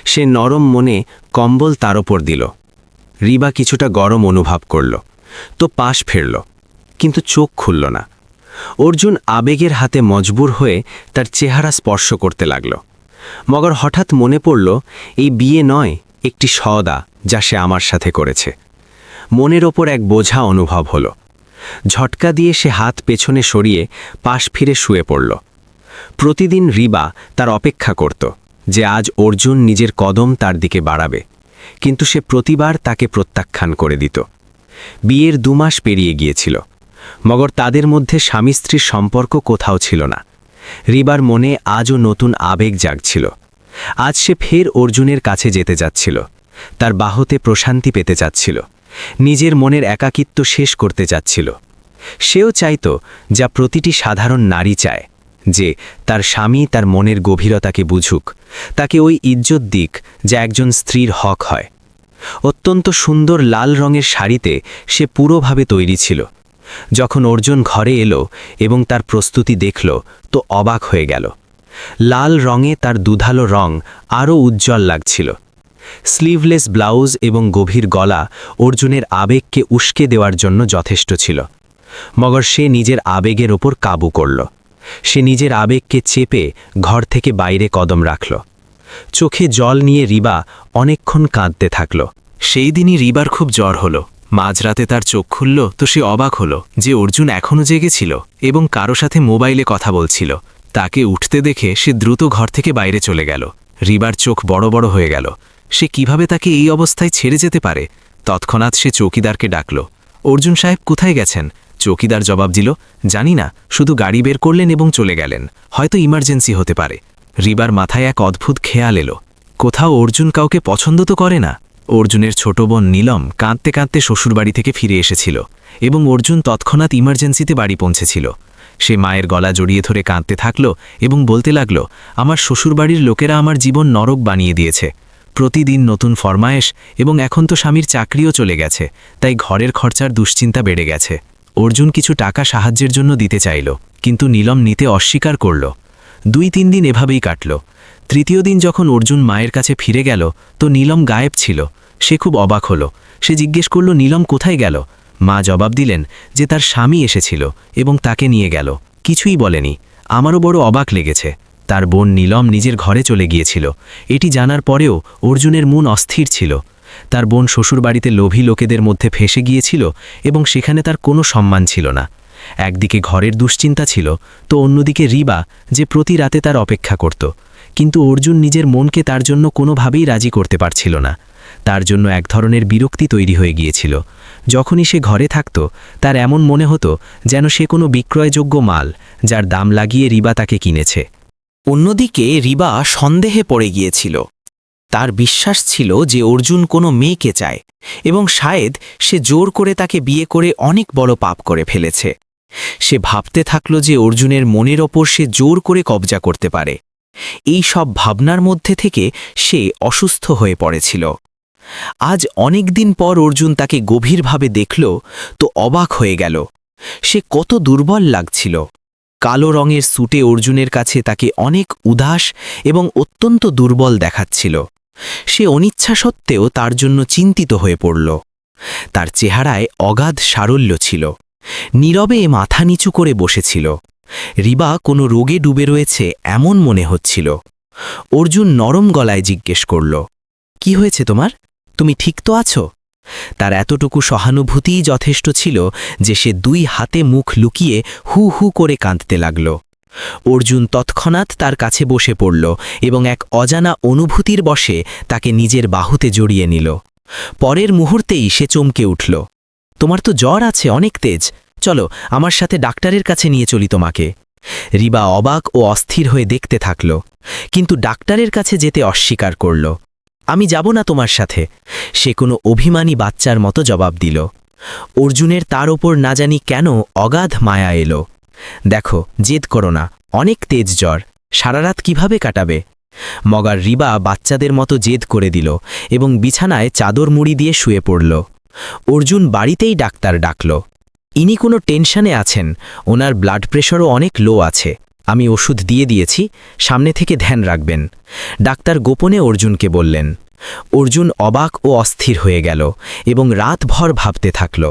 সে নরম মনে কম্বল তার ওপর দিল। রিবা কিছুটা গরম অনুভব করল, তো পাশ ফেরল, কিন্তু চোখ খুলল না। অর্জুন আবেগের হাতে মজবুর হয়ে তার চেহারা স্পর্শ করতে লাগল। মগর হঠাৎ মনে পড়ল, এই বিয়ে নয়, একটি সওদা যা সে আমার সাথে করেছে। মনের ওপর এক বোঝা অনুভব হল। ঝটকা দিয়ে সে হাত পেছনে সরিয়ে পাশ ফিরে শুয়ে পড়ল। প্রতিদিন রিবা তার অপেক্ষা করত যে আজ অর্জুন নিজের কদম তার দিকে বাড়াবে, কিন্তু সে প্রতিবার তাকে প্রত্যাখ্যান করে দিত। বিয়ের ২ মাস পেরিয়ে গিয়েছিল, মগর তাদের মধ্যে স্বামী স্ত্রীর সম্পর্ক কোথাও ছিল না। রিবার মনে আজও নতুন আবেগ জাগছিল। আজ সে ফের অর্জুনের কাছে যেতে যাচ্ছিল। তার বাহুতে প্রশান্তি পেতে চাচ্ছিল। নিজের মনের একাকিত্ব শেষ করতে চাচ্ছিল। সেও চাইত যা প্রতিটি সাধারণ নারী চায়, যে তার স্বামী তার মনের গভীরতাকে বুঝুক, তাকে ওই ইজ্জত দিক যা একজন স্ত্রীর হক হয়। অত্যন্ত সুন্দর লাল রঙের শাড়িতে সে পুরোভাবে তৈরি ছিল। যখন অর্জুন ঘরে এলো এবং তার প্রস্তুতি দেখল, তো অবাক হয়ে গেল। লাল রঙে তার দুধালো রং আরও উজ্জ্বল লাগছিল। স্লিভলেস ব্লাউজ এবং গভীর গলা অর্জুনের আবেগকে উস্কে দেওয়ার জন্য যথেষ্ট ছিল। মগর সে নিজের আবেগের ওপর কাবু করল। সে নিজের আবেগকে চেপে ঘর থেকে বাইরে কদম রাখল। চোখে জল নিয়ে রিবা অনেকক্ষণ কাঁদতে থাকল। সেই দিনই রিবার খুব জ্বর হলো। মাঝরাতে তার চোখ খুলল তো সে অবাক হলো যে অর্জুন এখনও জেগেছিল এবং কারো সাথে মোবাইলে কথা বলছিল। তাকে উঠতে দেখে সে দ্রুত ঘর থেকে বাইরে চলে গেল। রিবার চোখ বড় বড় হয়ে গেল। সে কিভাবে তাকে এই অবস্থায় ছেড়ে যেতে পারে? তৎক্ষণাৎ সে চৌকিদারকে ডাকল। অর্জুন সাহেব কোথায় গেছেন? চৌকিদার জবাব দিল, জানি না, শুধু গাড়ি বের করলেন এবং চলে গেলেন। হয়তো ইমার্জেন্সি হতে পারে। রিবার মাথায় এক অদ্ভুত খেয়াল এলো। কোথাও অর্জুন কাউকে পছন্দ তো করে না। অর্জুনের ছোট বোন নীলম কাঁদতে কাঁদতে শ্বশুরবাড়ি থেকে ফিরে এসেছিল এবং অর্জুন তৎক্ষণাৎ ইমার্জেন্সিতে বাড়ি পৌঁছেছিল। সে মায়ের গলা জড়িয়ে ধরে কাঁদতে থাকল এবং বলতে লাগল, আমার শ্বশুরবাড়ির লোকেরা আমার জীবন নরক বানিয়ে দিয়েছে। প্রতিদিন নতুন ফরমায়েশ এবং এখন তো স্বামীর চাকরিও চলে গেছে, তাই ঘরের খরচার দুশ্চিন্তা বেড়ে গেছে। অর্জুন কিছু টাকা সাহায্যের জন্য দিতে চাইল, কিন্তু নীলম নিতে অস্বীকার করল। 2-3 দিন এভাবেই কাটল। তৃতীয় দিন যখন অর্জুন মায়ের কাছে ফিরে গেল তো নীলম গায়েব ছিল। সে খুব অবাক হল। সে জিজ্ঞেস করল, নীলম কোথায় গেল? মা জবাব দিলেন যে তার স্বামী এসেছিল এবং তাকে নিয়ে গেল, কিছুই বলেনি। আমারও বড় অবাক লেগেছে। তার বোন নীলম নিজের ঘরে চলে গিয়েছিল। এটি জানার পরেও অর্জুনের মন অস্থির ছিল। তার বোন শ্বশুরবাড়িতে লোভী লোকেদের মধ্যে ফেসে গিয়েছিল এবং সেখানে তার কোনো সম্মান ছিল না। একদিকে ঘরের দুশ্চিন্তা ছিল, তো অন্যদিকে রিবা, যে প্রতি রাতে তার অপেক্ষা করত। কিন্তু অর্জুন নিজের মনকে তার জন্য কোনোভাবেই রাজি করতে পারছিল না। তার জন্য এক ধরনের বিরক্তি তৈরি হয়ে গিয়েছিল। যখনই সে ঘরে থাকত, তার এমন মনে হতো যেন সে কোনো বিক্রয়যোগ্য মাল, যার দাম লাগিয়ে রিবা তাকে কিনেছে। অন্যদিকে রিবা সন্দেহে পড়ে গিয়েছিল। তার বিশ্বাস ছিল যে অর্জুন কোনো মেয়েকে চায় এবং শায়দ সে জোর করে তাকে বিয়ে করে অনেক বড় পাপ করে ফেলেছে। সে ভাবতে থাকল যে অর্জুনের মনের ওপর সে জোর করে কবজা করতে পারে। এই সব ভাবনার মধ্যে থেকে সে অসুস্থ হয়ে পড়েছিল। আজ অনেক দিন পর অর্জুন তাকে গভীরভাবে দেখল তো অবাক হয়ে গেল। সে কত দুর্বল লাগছিল। কালো রঙের স্যুটে অর্জুনের কাছে তাকে অনেক উদাস এবং অত্যন্ত দুর্বল দেখাচ্ছিল। সে অনিচ্ছা সত্ত্বেও তার জন্য চিন্তিত হয়ে পড়ল। তার চেহারায় অগাধ সারল্য ছিল। নীরবে মাথা নিচু করে বসেছিল। রিবা কোনো রোগে ডুবে রয়েছে এমন মনে হচ্ছিল। অর্জুন নরম গলায় জিজ্ঞেস করল, কি হয়েছে তোমার? তুমি ঠিক তো আছো? তার এতটুকু সহানুভূতিই যথেষ্ট ছিল যে সে 2 হাতে মুখ লুকিয়ে হু হু করে কাঁদতে লাগল। অর্জুন তৎক্ষণাৎ তার কাছে বসে পড়ল এবং এক অজানা অনুভূতির বশে তাকে নিজের বাহুতে জড়িয়ে নিল। পরের মুহূর্তেই সে চমকে উঠল। তোমার তো জ্বর আছে, অনেক তেজ। চলো আমার সাথে ডাক্তারের কাছে নিয়ে চলি তোমাকে। রিবা অবাক ও অস্থির হয়ে দেখতে থাকল, কিন্তু ডাক্তারের কাছে যেতে অস্বীকার করল। আমি যাব না তোমার সাথে, সে কোনো অভিমানী বাচ্চার মতো জবাব দিল। অর্জুনের তার ওপর না জানি কেন অগাধ মায়া এলো। দেখো, জেদ করো না, অনেক তেজ জ্বর, সারা রাত কিভাবে কাটাবে? মগার রিবা বাচ্চাদের মতো জেদ করে দিল এবং বিছানায় চাদর মুড়ি দিয়ে শুয়ে পড়ল। অর্জুন বাড়িতেই ডাক্তার ডাকল। ইনি কোনো টেনশনে আছেন, ওনার ব্লাড প্রেশারও অনেক লো আছে। আমি ওষুধ দিয়ে দিয়েছি, সামনে থেকে ধ্যান রাখবেন, ডাক্তার গোপনে অর্জুনকে বললেন। অর্জুন অবাক ও অস্থির হয়ে গেল এবং রাতভর ভাবতে থাকল।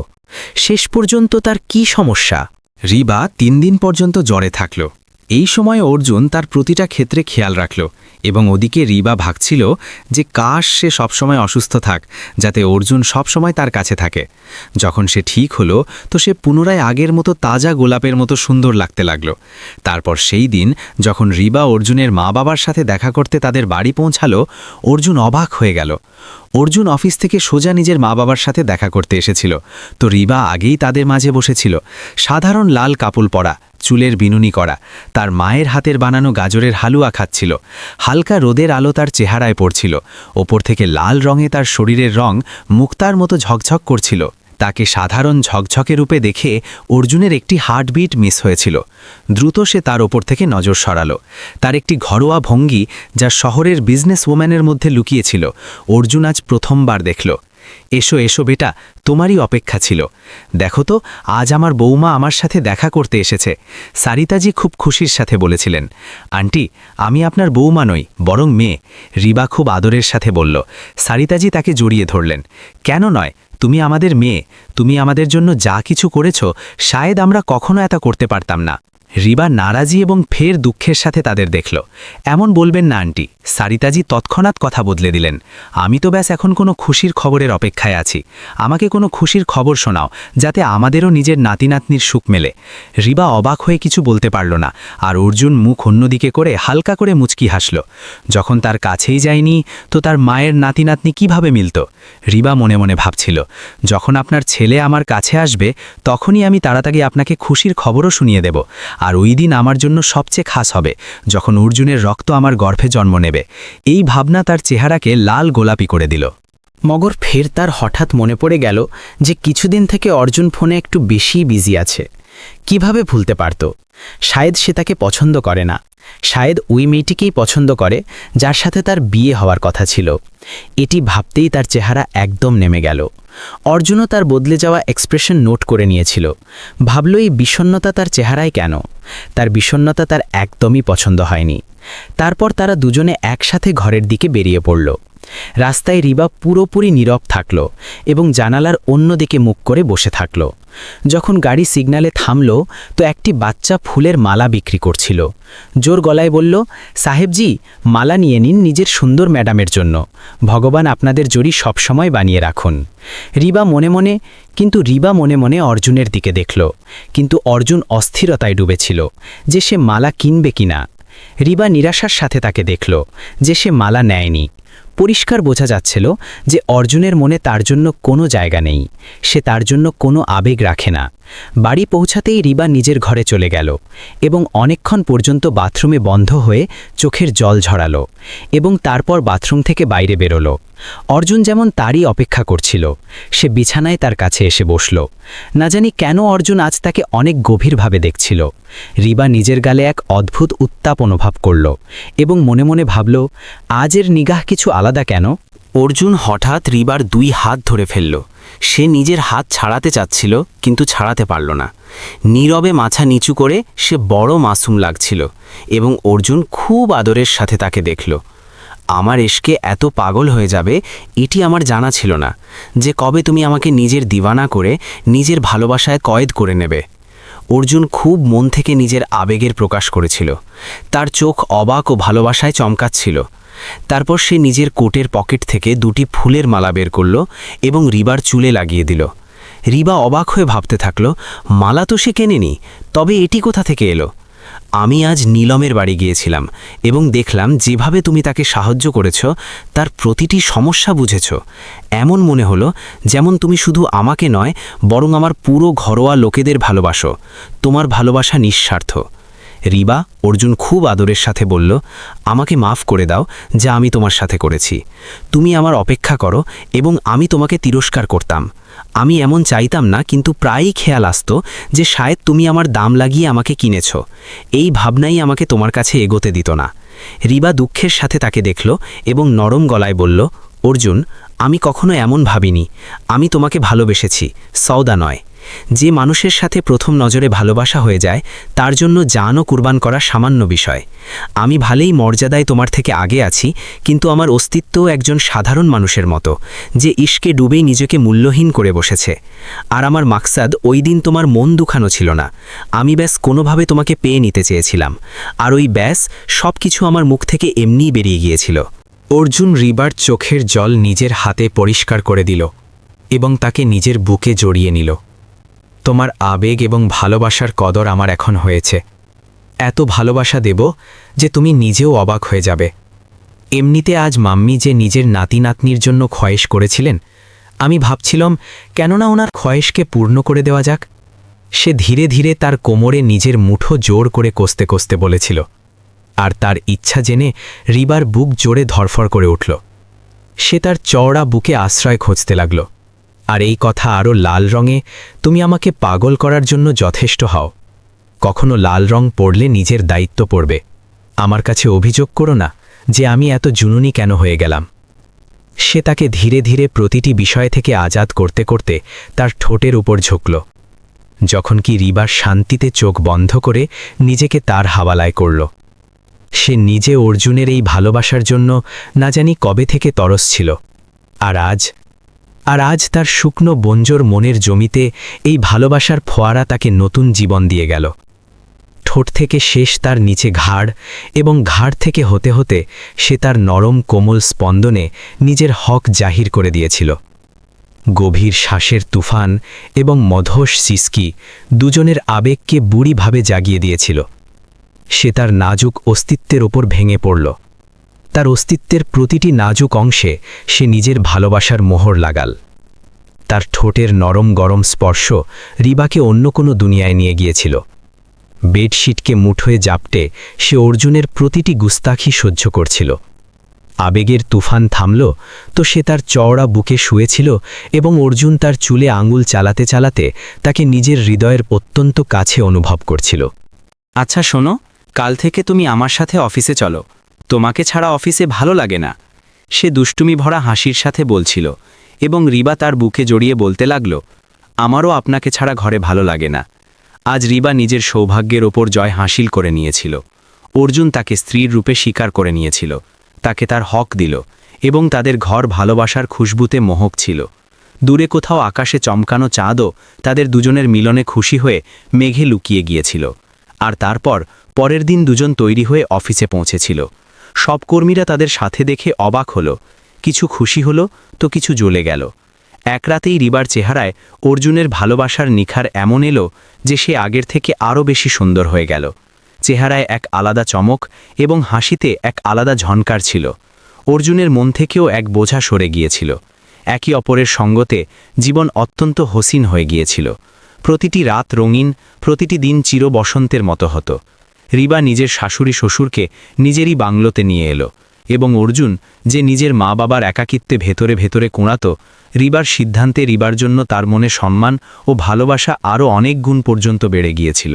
শেষ পর্যন্ত তার কি সমস্যা? রিবা 3 দিন পর্যন্ত জ্বরে থাকল। এই সময় অর্জুন তার প্রতিটা ক্ষেত্রে খেয়াল রাখল এবং ওদিকে রিবা ভাবছিল যে কাশ সে সবসময় অসুস্থ থাক, যাতে অর্জুন সবসময় তার কাছে থাকে। যখন সে ঠিক হলো তো সে পুনরায় আগের মতো তাজা গোলাপের মতো সুন্দর লাগতে লাগল। তারপর সেই দিন যখন রিবা অর্জুনের মা বাবার সাথে দেখা করতে তাদের বাড়ি পৌঁছালো, অর্জুন অবাক হয়ে গেল। অর্জুন অফিস থেকে সোজা নিজের মা বাবার সাথে দেখা করতে এসেছিল, তো রিবা আগেই তাদের মাঝে বসেছিল। সাধারণ লাল কাপড় পরা, চুলের বিনুনি করা, তার মায়ের হাতের বানানো গাজরের হালুয়া খাচ্ছিল। হালকা রোদের আলো তার চেহারায় পড়ছিল। ওপর থেকে লাল রঙে তার শরীরের রং মুক্তার মতো ঝকঝক করছিল। তাকে সাধারণ ঝকঝকে রূপে দেখে অর্জুনের একটি হার্টবিট মিস হয়েছিল। দ্রুত সে তার ওপর থেকে নজর সরালো। তার একটি ঘরোয়া ভঙ্গি যা শহরের বিজনেস ওম্যানের মধ্যে লুকিয়েছিল, অর্জুন আজ প্রথমবার দেখল। এসো এসো বেটা, তোমারই অপেক্ষা ছিল। দেখো তো, আজ আমার বৌমা আমার সাথে দেখা করতে এসেছে। সারিতাজি খুব খুশির সাথে বলেছিলেন। আন্টি, আমি আপনার বৌমা নই, বরং মেয়ে, রিবা খুব আদরের সাথে বলল। সারিতাজি তাকে জড়িয়ে ধরলেন। কেন নয়, তুমি আমাদের মেয়ে, তুমি আমাদের জন্য যা কিছু করেছ, শায়দ আমরা কখনো এত করতে পারতাম না। রিবা নারাজি এবং ফের দুঃখের সাথে তাদের দেখল। এমন বলবেন না আন্টি, সারিতাজি তৎক্ষণাৎ কথা বদলে দিলেন। আমি তো ব্যাস এখন কোনো খুশির খবরের অপেক্ষায় আছি। আমাকে কোনো খুশির খবর শোনাও, যাতে আমাদেরও নিজের নাতিনাতনির সুখ মেলে। রিবা অবাক হয়ে কিছু বলতে পারল না, আর অর্জুন মুখ অন্যদিকে করে হালকা করে মুচকি হাসল। যখন তার কাছেই যায়নি তো তার মায়ের নাতিনাতনি কিভাবে মিলত? রিবা মনে মনে ভাবছিল, যখন আপনার ছেলে আমার কাছে আসবে তখনই আমি তাড়াতাড়ি আপনাকে খুশির খবরও শুনিয়ে দেব। আর ওই দিন আমার জন্য সবচেয়ে খাস হবে, যখন অর্জুনের রক্ত আমার গর্ভে জন্ম নেবে। এই ভাবনা তার চেহারাকে লাল গোলাপি করে দিল। মগর ফের তার হঠাৎ মনে পড়ে গেল যে কিছুদিন থেকে অর্জুন ফোনে একটু বেশিই বিজি আছে। কিভাবে ভুলতে পারত? শায়দ সে তাকে পছন্দ করে না, শায়দ ওই মেয়েটিকেই পছন্দ করে যার সাথে তার বিয়ে হওয়ার কথা ছিল। এটি ভাবতেই তার চেহারা একদম নেমে গেল। অর্জুনও তার বদলে যাওয়া এক্সপ্রেশন নোট করে নিয়েছিল। ভাবল এই বিষণ্ণতা তার চেহারায় কেন? তার বিষণ্ণতা তার একদমই পছন্দ হয়নি। তারপর তারা দুজনে একসাথে ঘরের দিকে বেরিয়ে পড়ল। রাস্তায় রিবা পুরোপুরি নীরব থাকল এবং জানালার অন্যদিকে মুখ করে বসে থাকল। যখন গাড়ি সিগন্যালে থামল তো একটি বাচ্চা ফুলের মালা বিক্রি করছিল। জোর গলায় বলল, সাহেবজি, মালা নিয়ে নিন নিজের সুন্দর ম্যাডামের জন্য। ভগবান আপনাদের জড়ি সবসময় বানিয়ে রাখুন। রিবা মনে মনে অর্জুনের দিকে দেখল, কিন্তু অর্জুন অস্থিরতায় ডুবেছিল যে সে মালা কিনবে কিনা। রিবা নিরাশার সাথে তাকে দেখল যে সে মালা নেয়নি। পরিষ্কার বোঝা যাচ্ছিল যে অর্জুনের মনে তার জন্য কোনো জায়গা নেই, সে তার জন্য কোনো আবেগ রাখে না। বাড়ি পৌঁছাতেই রিবা নিজের ঘরে চলে গেল এবং অনেকক্ষণ পর্যন্ত বাথরুমে বন্ধ হয়ে চোখের জল ঝরালো এবং তারপর বাথরুম থেকে বাইরে বেরোলো। অর্জুন যেমন তারই অপেক্ষা করছিল। সে বিছানায় তার কাছে এসে বসল। না জানি কেন অর্জুন আজ তাকে অনেক গভীরভাবে দেখছিল। রিবা নিজের গালে এক অদ্ভুত উত্তাপ অনুভব করল এবং মনে মনে ভাবল, আজের নিগাহ কিছু আলাদা কেন? অর্জুন হঠাৎ রিবার 2 হাত ধরে ফেলল। সে নিজের হাত ছাড়াতে চাচ্ছিল কিন্তু ছাড়াতে পারল না। নীরবে মাথা নিচু করে সে বড় মাসুম লাগছিল এবং অর্জুন খুব আদরের সাথে তাকে দেখল। আমার এশকে এত পাগল হয়ে যাবে এটি আমার জানা ছিল না, যে কবে তুমি আমাকে নিজের দিওয়ানা করে নিজের ভালোবাসায় কয়েদ করে নেবে। অর্জুন খুব মন থেকে নিজের আবেগের প্রকাশ করেছিল। তার চোখ অবাক ও ভালোবাসায় চমকাচ্ছিল। তারপর সে নিজের কোটের পকেট থেকে 2টি ফুলের মালা বের করল এবং রিবার চুলে লাগিয়ে দিল। রিবা অবাক হয়ে ভাবতে থাকল, মালা তো সে কেনেনি, তবে এটি কোথা থেকে এলো? আমি আজ নীলমের বাড়ি গিয়েছিলাম এবং দেখলাম যেভাবে তুমি তাকে সাহায্য করেছ, তার প্রতিটি সমস্যা বুঝেছ। এমন মনে হলো যেমন তুমি শুধু আমাকে নয় বরং আমার পুরো ঘরোয়া লোকেদের ভালোবাসো। তোমার ভালোবাসা নিঃস্বার্থ। রিবা, অর্জুন খুব আদরের সাথে বলল, আমাকে মাফ করে দাও যা আমি তোমার সাথে করেছি। তুমি আমার অপেক্ষা করো এবং আমি তোমাকে তিরস্কার করতাম। আমি এমন চাইতাম না, কিন্তু প্রায়ই খেয়াল আসতো যে শায়দ তুমি আমার দাম লাগিয়ে আমাকে কিনেছ। এই ভাবনাই আমাকে তোমার কাছে এগোতে দিত না। রিবা দুঃখের সাথে তাকে দেখল এবং নরম গলায় বলল, অর্জুন, আমি কখনো এমন ভাবিনি। আমি তোমাকে ভালোবেসেছি, সওদা নয়। যে মানুষের সাথে প্রথম নজরে ভালোবাসা হয়ে যায় তার জন্য জানও কুরবান করা সামান্য বিষয়। আমি ভালোই মর্যাদায় তোমার থেকে আগে আছি, কিন্তু আমার অস্তিত্বও একজন সাধারণ মানুষের মতো, যে ইশকে ডুবেই নিজেকে মূল্যহীন করে বসেছে। আর আমার মাকসাদ ওই দিন তোমার মন দুখানো ছিল না। আমি ব্যাস কোনোভাবে তোমাকে পেয়ে নিতে চেয়েছিলাম, আর ওই ব্যাস সব কিছু আমার মুখ থেকে এমনিই বেরিয়ে গিয়েছিল। অর্জুন রিবার চোখের জল নিজের হাতে পরিষ্কার করে দিল এবং তাকে নিজের বুকে জড়িয়ে নিল। তোমার আবেগ এবং ভালোবাসার কদর আমার এখন হয়েছে। এত ভালোবাসা দেব যে তুমি নিজেও অবাক হয়ে যাবে। এমনিতে আজ মাম্মি যে নিজের নাতি নাতনির জন্য খয়েশ করেছিলেন, আমি ভাবছিলাম কেননা ওনার খয়েশকে পূর্ণ করে দেওয়া যাক। সে ধীরে ধীরে তার কোমরে নিজের মুঠো জোর করে কষতে কষতে বলেছিল, আর তার ইচ্ছা জেনে রিবার বুক জোরে ধরফর করে উঠল। সে তার চওড়া বুকে আশ্রয় খুঁজতে লাগল। আর এই কথা আরও লাল রঙে, তুমি আমাকে পাগল করার জন্য যথেষ্ট হও। কখনো লাল রং পড়লে নিজের দায়িত্ব পড়বে। আমার কাছে অভিযোগ করো না যে আমি এত জুনুনি কেন হয়ে গেলাম। সে তাকে ধীরে ধীরে প্রতিটি বিষয় থেকে আজাদ করতে করতে তার ঠোঁটের উপর ঝুঁকল, যখন কি রিবার শান্তিতে চোখ বন্ধ করে নিজেকে তার হাওয়ালায় করল। সে নিজে অর্জুনের এই ভালোবাসার জন্য না জানি কবে থেকে তরস ছিল। আর আজ তার শুকনো বঞ্জর মনের জমিতে এই ভালোবাসার ফোয়ারা তাকে নতুন জীবন দিয়ে গেল। ঠোঁট থেকে শেষ তার নিচে ঘাড়, এবং ঘাড় থেকে হতে হতে সে তার নরম কোমল স্পন্দনে নিজের হক জাহির করে দিয়েছিল। গভীর শ্বাসের তুফান এবং মধোষ সিসকি দুজনের আবেগকে বুড়িভাবে জাগিয়ে দিয়েছিল। সে তার নাজুক অস্তিত্বের ওপর ভেঙে পড়ল। তার অস্তিত্বের প্রতিটি নাজুক অংশে সে নিজের ভালোবাসার মোহর লাগাল। তার ঠোঁটের নরম গরম স্পর্শ রিবাকে অন্য কোনো দুনিয়ায় নিয়ে গিয়েছিল। বেডশিটকে মুঠোয় জাপটে সে অর্জুনের প্রতিটি গুস্তাখি সহ্য করছিল। আবেগের তুফান থামল তো সে তার চওড়া বুকে শুয়েছিল এবং অর্জুন তার চুলে আঙুল চালাতে চালাতে তাকে নিজের হৃদয়ের অত্যন্ত কাছে অনুভব করছিল। আচ্ছা শোনো, কাল থেকে তুমি আমার সাথে অফিসে চলো, তোমাকে ছাড়া অফিসে ভালো লাগে না। সে দুষ্টুমি ভরা হাসির সাথে বলছিল এবং রিবা তার বুকে জড়িয়ে বলতে লাগল, আমারও আপনাকে ছাড়া ঘরে ভালো লাগে না। আজ রিবা নিজের সৌভাগ্যের ওপর জয় হাসিল করে নিয়েছিল। অর্জুন তাকে স্ত্রীর রূপে স্বীকার করে নিয়েছিল, তাকে তার হক দিল এবং তাদের ঘর ভালোবাসার খুশবুতে মোহক ছিল। দূরে কোথাও আকাশে চমকানো চাঁদও তাদের দুজনের মিলনে খুশি হয়ে মেঘে লুকিয়ে গিয়েছিল। আর তারপর পরের দিন দুজন তৈরি হয়ে অফিসে পৌঁছেছিল। সব কর্মীরা তাদের সাথে দেখে অবাক হলো, কিছু খুশি হলো তো কিছু জ্বলে গেল। এক রাতেই রিবার চেহারায় অর্জুনের ভালোবাসার নিখার এমন এলো যে সে আগের থেকে আরও বেশি সুন্দর হয়ে গেল। চেহারায় এক আলাদা চমক এবং হাসিতে এক আলাদা ঝনকার ছিল। অর্জুনের মন থেকেও এক বোঝা সরে গিয়েছিল। একে অপরের সঙ্গতে জীবন অত্যন্ত হসিন হয়ে গিয়েছিল। প্রতিটি রাত রঙিন, প্রতিটি দিন চির বসন্তের মতো হতো। রিবা নিজের শাশুড়ি শ্বশুরকে নিজেরই বাংলোতে নিয়ে এলো এবং অর্জুন যে নিজের মা বাবার একাকিত্বে ভেতরে ভেতরে কোঁড়াত, রিবার সিদ্ধান্তে রিবার জন্য তার মনে সম্মান ও ভালোবাসা আরও অনেক গুণ পর্যন্ত বেড়ে গিয়েছিল।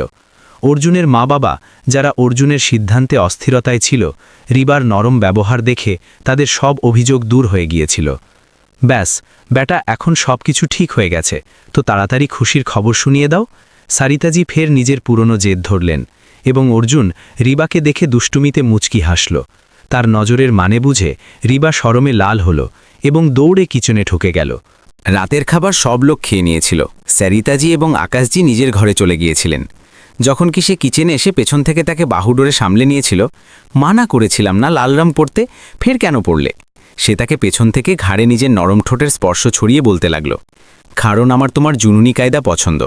অর্জুনের মা বাবা, যারা অর্জুনের সিদ্ধান্তে অস্থিরতায় ছিল, রিবার নরম ব্যবহার দেখে তাদের সব অভিযোগ দূর হয়ে গিয়েছিল। ব্যাস, বেটা, এখন সব কিছু ঠিক হয়ে গেছে, তো তাড়াতাড়ি খুশির খবর শুনিয়ে দাও। সারিতাজি ফের নিজের পুরনো জেদ ধরলেন এবং অর্জুন রিবাকে দেখে দুষ্টুমিতে মুচকি হাসল। তার নজরের মানে বুঝে রিবা শরমে লাল হল এবং দৌড়ে কিচেনে ঢুকে গেল। রাতের খাবার সব লোক খেয়ে নিয়েছিল। সারিতাজি এবং আকাশজি নিজের ঘরে চলে গিয়েছিলেন। যখন কি সে কিচেনে এসে পেছন থেকে তাকে বাহুডোরে সামলে নিয়েছিল, মানা করেছিলাম না লালরাম পড়তে, ফের কেন পড়লে? সে তাকে পেছন থেকে ঘাড়ে নিজের নরম ঠোঁটের স্পর্শ ছড়িয়ে বলতে লাগল, কারণ আমার তোমার জুনুনি কায়দা পছন্দ।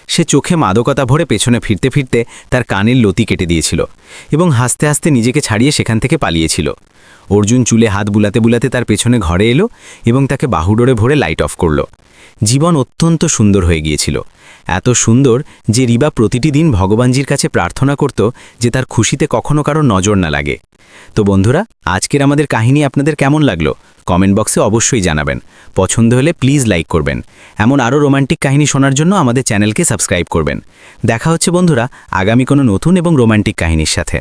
সে চোখে মাদকতা ভরে পেছনে ফিরতে ফিরতে তার কানের লতি কেটে দিয়েছিল এবং হাসতে হাসতে নিজেকে ছাড়িয়ে সেখান থেকে পালিয়েছিল। অর্জুন চুলে হাত বুলাতে বুলাতে তার পেছনে ঘরে এলো এবং তাকে বাহুডোরে ভরে লাইট অফ করল। জীবন অত্যন্ত সুন্দর হয়ে গিয়েছিল, এত সুন্দর যে রিবা প্রতিটি দিন ভগবানজির কাছে প্রার্থনা করত যে তার খুশিতে কখনো কারো নজর না লাগে। তো বন্ধুরা, আজকের আমাদের কাহিনী আপনাদের কেমন লাগলো কমেন্ট বক্সে অবশ্যই জানাবেন। পছন্দ হলে প্লিজ লাইক করবেন। এমন আরও রোমান্টিক কাহিনী শোনার জন্য আমাদের চ্যানেলকে সাবস্ক্রাইব করবেন। দেখা হচ্ছে বন্ধুরা আগামী কোনো নতুন এবং রোমান্টিক কাহিনীর সাথে।